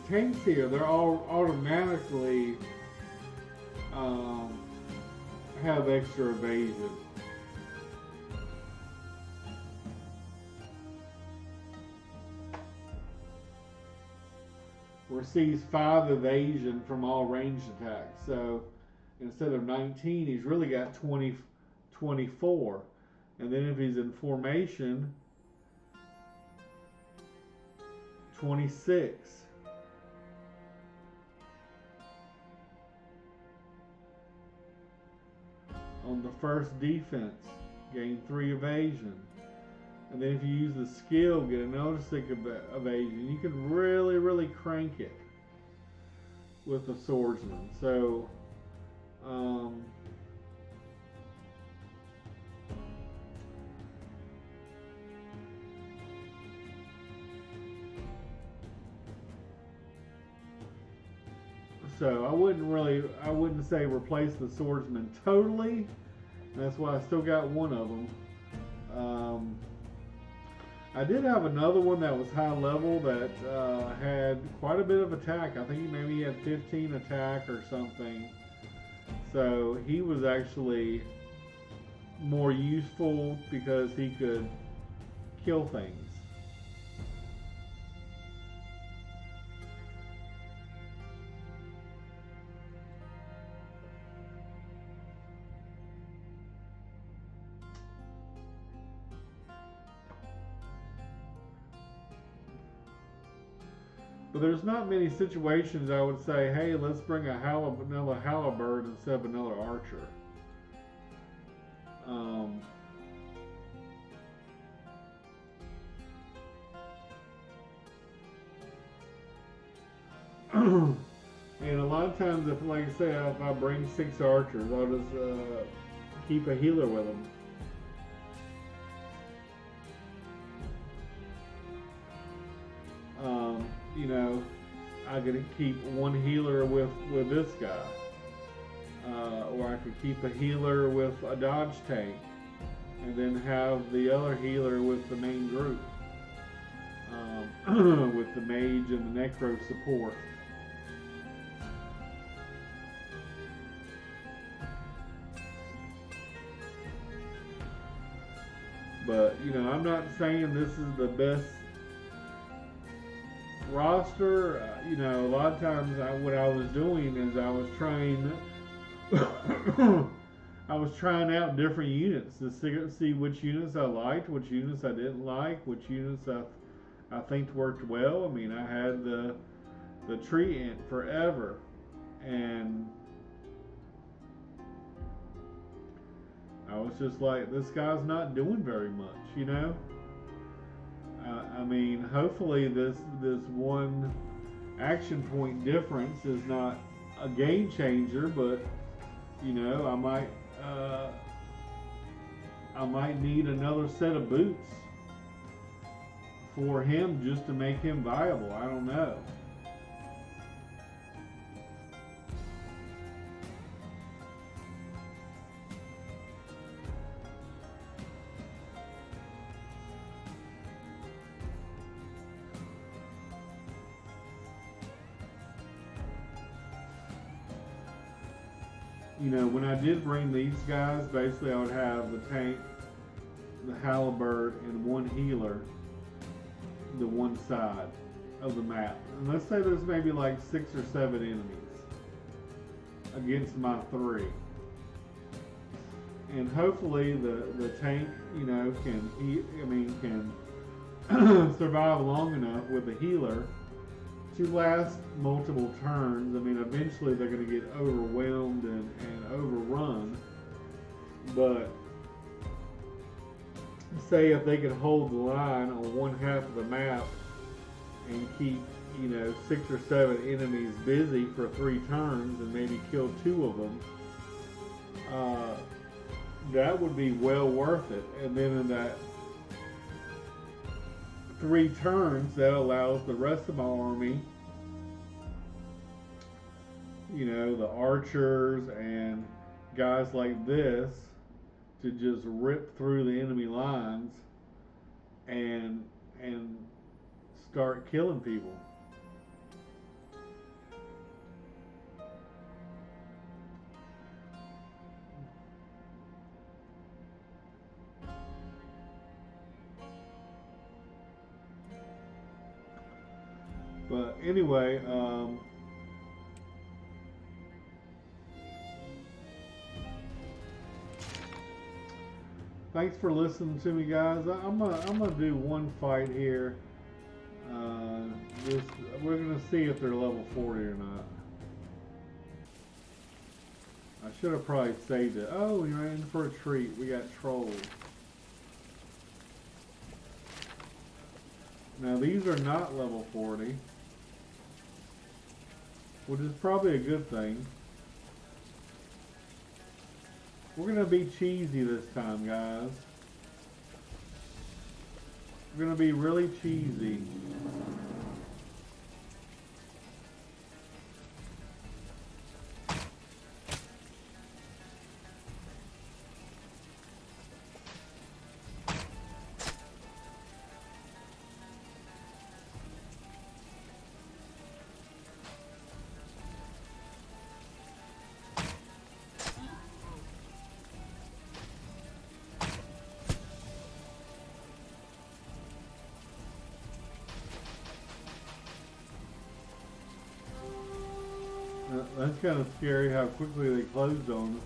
tanks here, they're all automatically have extra evasion. Receives 5 evasion from all ranged attacks. So instead of 19, he's really got 24. And then if he's in formation, 26. On the first defense, gain 3 evasion. And then if you use the skill, get another 6 evasion. You can really, really crank it with the swordsman. So, I wouldn't say replace the swordsman totally. That's why I still got one of them. I did have another one that was high level that had quite a bit of attack. I think maybe he had 15 attack or something. So he was actually more useful because he could kill things. But there's not many situations I would say, hey, let's bring another halberd instead of another archer. And a lot of times, if, like I say, if I bring 6 archers, I'll just keep a healer with them. You know, I could keep one healer with this guy, or I could keep a healer with a dodge tank, and then have the other healer with the main group, with the mage and the necro support. But you know, I'm not saying this is the best roster. You know, a lot of times what I was doing is I was trying out different units to see which units I liked, which units I didn't like, which units I think worked well. I mean, I had the tree ant forever, and I was just like, this guy's not doing very much, you know. I mean, hopefully this one action point difference is not a game changer, but you know, I might need another set of boots for him just to make him viable. I don't know. You know, when I did bring these guys, basically I would have the tank, the halberd, and one healer, the one side of the map. And let's say there's maybe like 6 or 7 enemies against my 3. And hopefully the tank, you know, can survive long enough with the healer to last multiple turns. I mean, eventually they're going to get overwhelmed and overrun. But say if they could hold the line on one half of the map and keep, you know, 6 or 7 enemies busy for 3 turns and maybe kill 2 of them, that would be well worth it. And then in that 3 turns, that allows the rest of my army you know, the archers and guys like this to just rip through the enemy lines and and start killing people. But anyway, thanks for listening to me, guys. I'm gonna do one fight here. Uh, just we're gonna see if they're level 40 or not. I should have probably saved it. Oh, you're in for a treat. We got trolls. Now these are not level 40, which is probably a good thing. We're gonna be cheesy this time, guys. We're gonna be really cheesy. That's kind of scary how quickly they closed on us.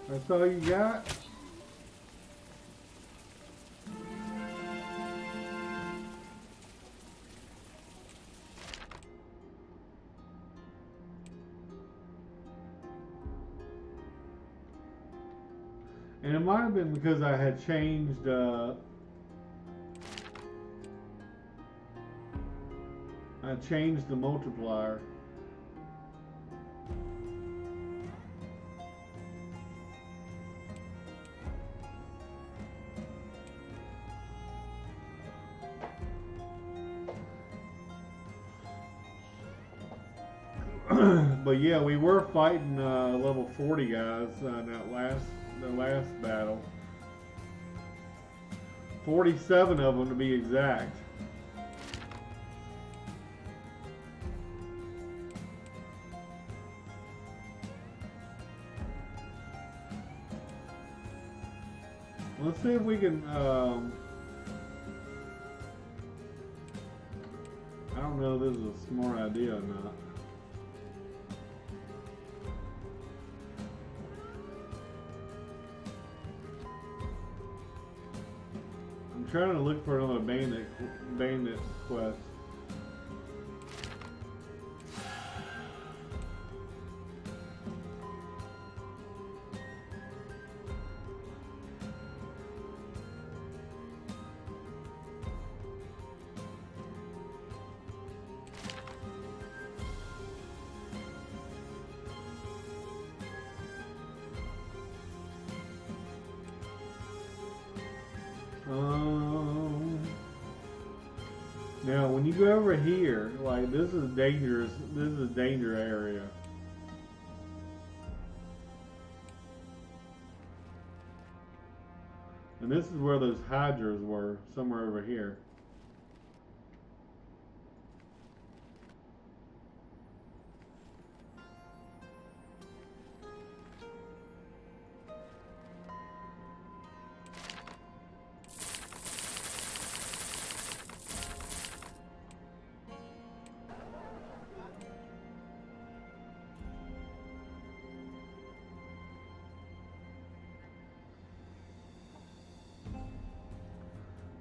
That's all you got? And it might have been because I had changed the multiplier. But yeah, we were fighting level 40 guys in the last battle. 47 of them to be exact. Let's see if we can. I don't know if this is a smart idea or not. I'm trying to look for another bandit quest. Now, when you go over here, like this is dangerous. This is a danger area. And this is where those hydras were, somewhere over here.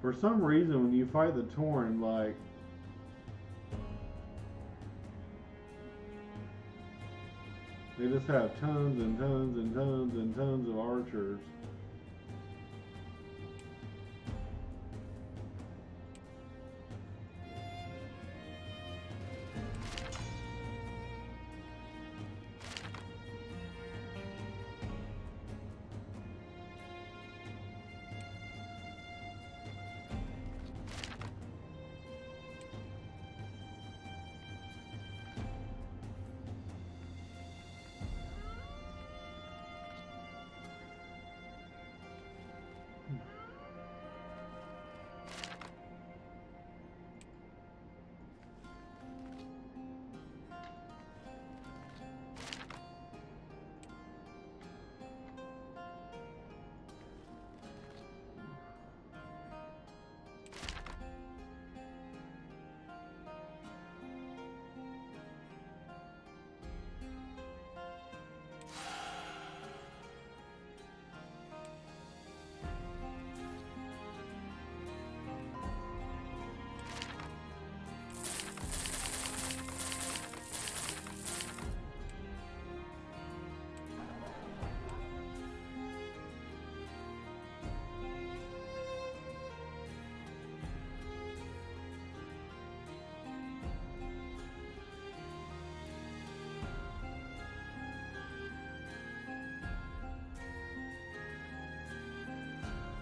For some reason, when you fight the Torn, like, they just have tons and tons and tons and tons of archers.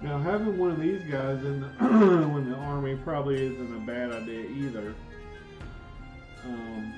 Now, having one of these guys in the, in the army probably isn't a bad idea either. Um,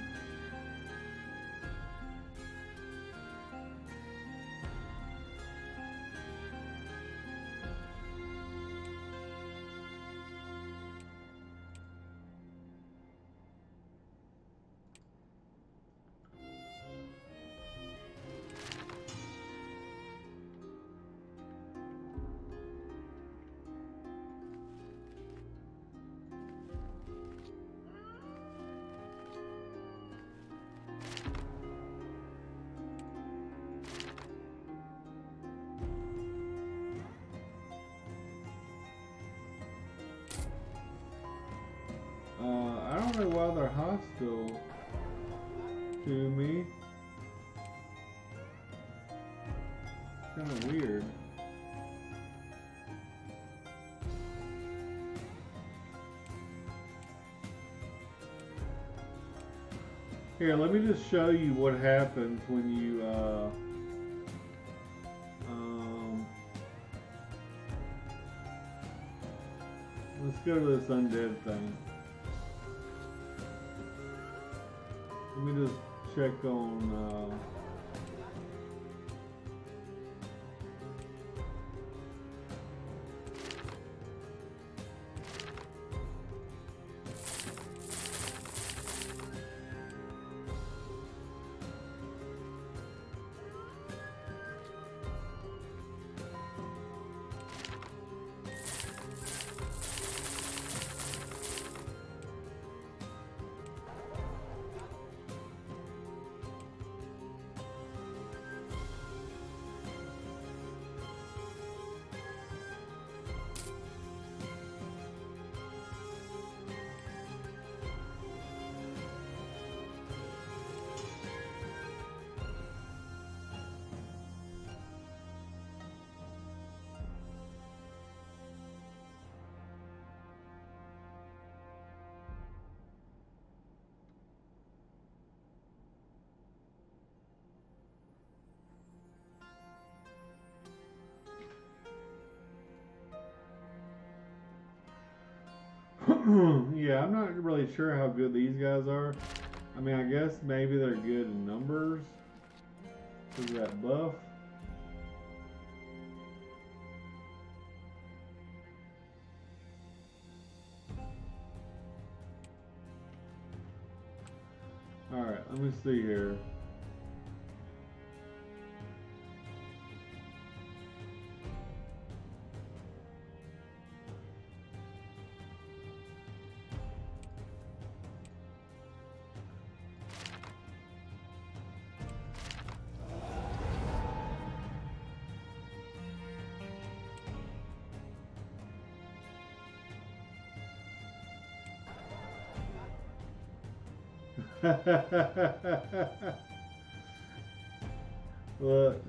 I don't know why they're hostile to me. Kind of weird. Here, let me just show you what happens when you let's go to this undead thing. Let me just check on yeah, I'm not really sure how good these guys are. I mean, I guess maybe they're good in numbers because of that buff. Alright, let me see here. Look.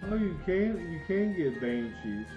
Oh, you can get banshees.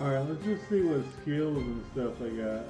Alright, let's just see what skills and stuff they got.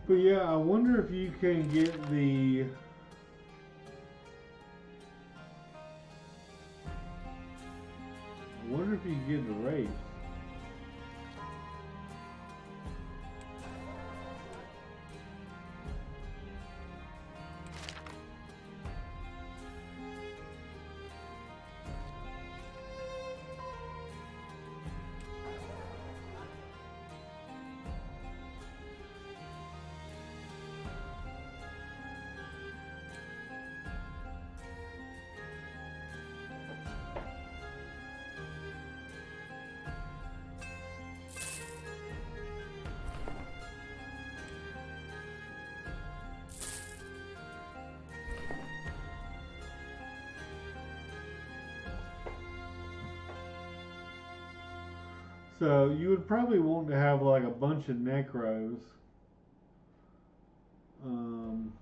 But yeah, I wonder if you can get the... I wonder if you can get the race. So you would probably want to have like a bunch of necros. Um,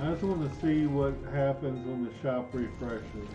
I just want to see what happens when the shop refreshes.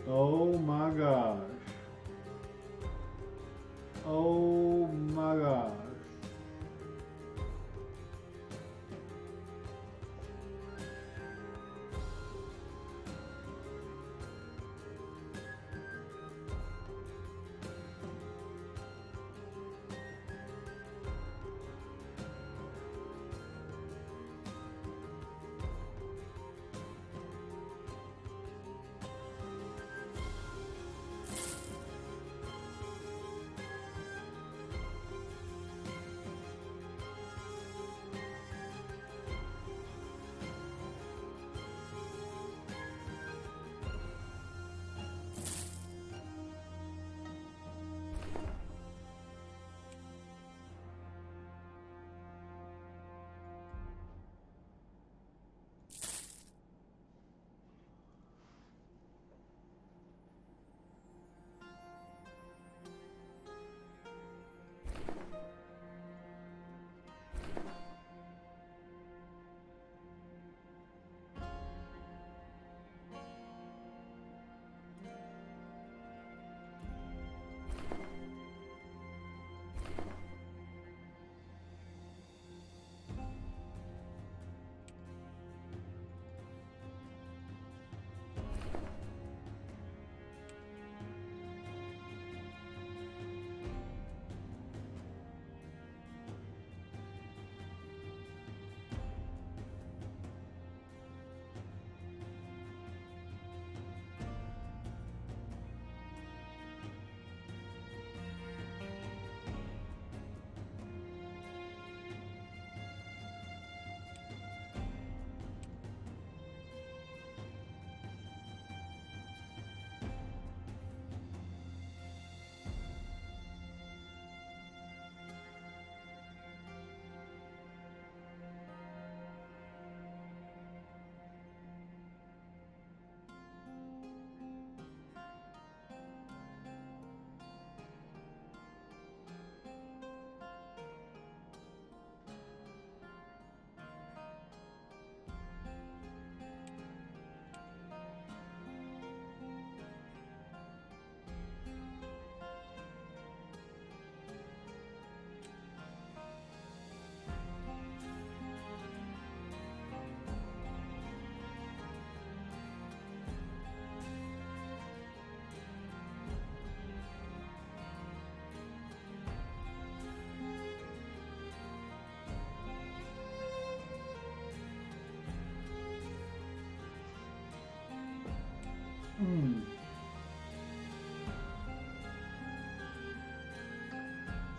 Oh my gosh. Oh my gosh.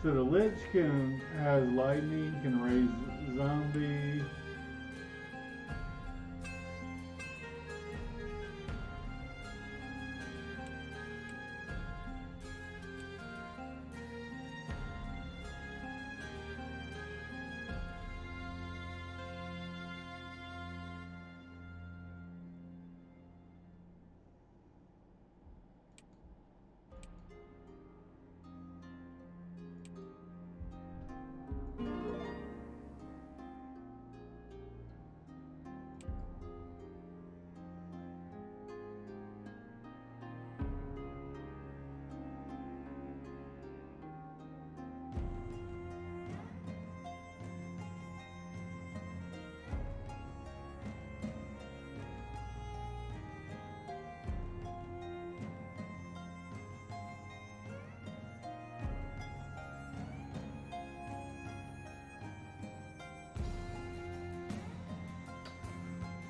So the Lich has lightning, can raise zombie.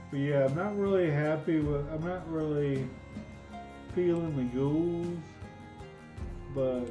But yeah, I'm not really happy with. I'm not really feeling the ghouls, but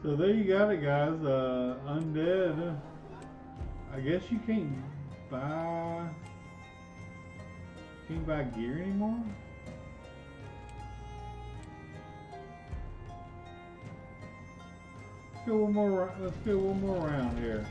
So there you got it, guys. Undead. I guess you can't buy gear anymore. Let's go one more. Let's go one more round here.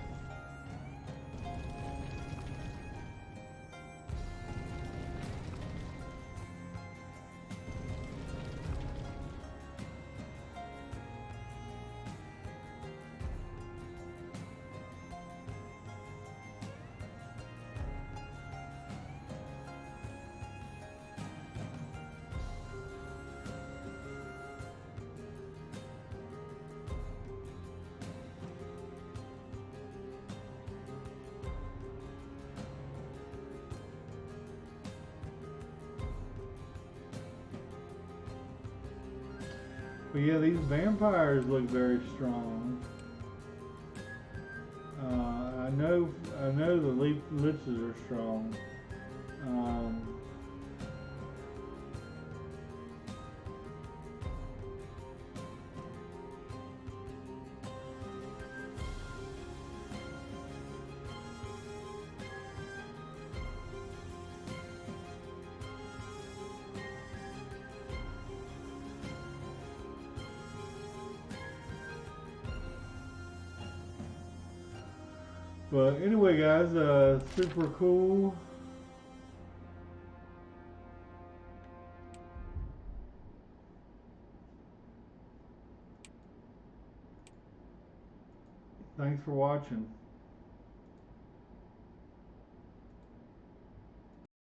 But yeah, these vampires look very strong. I know the liches are strong. But anyway, guys, super cool. Thanks for watching.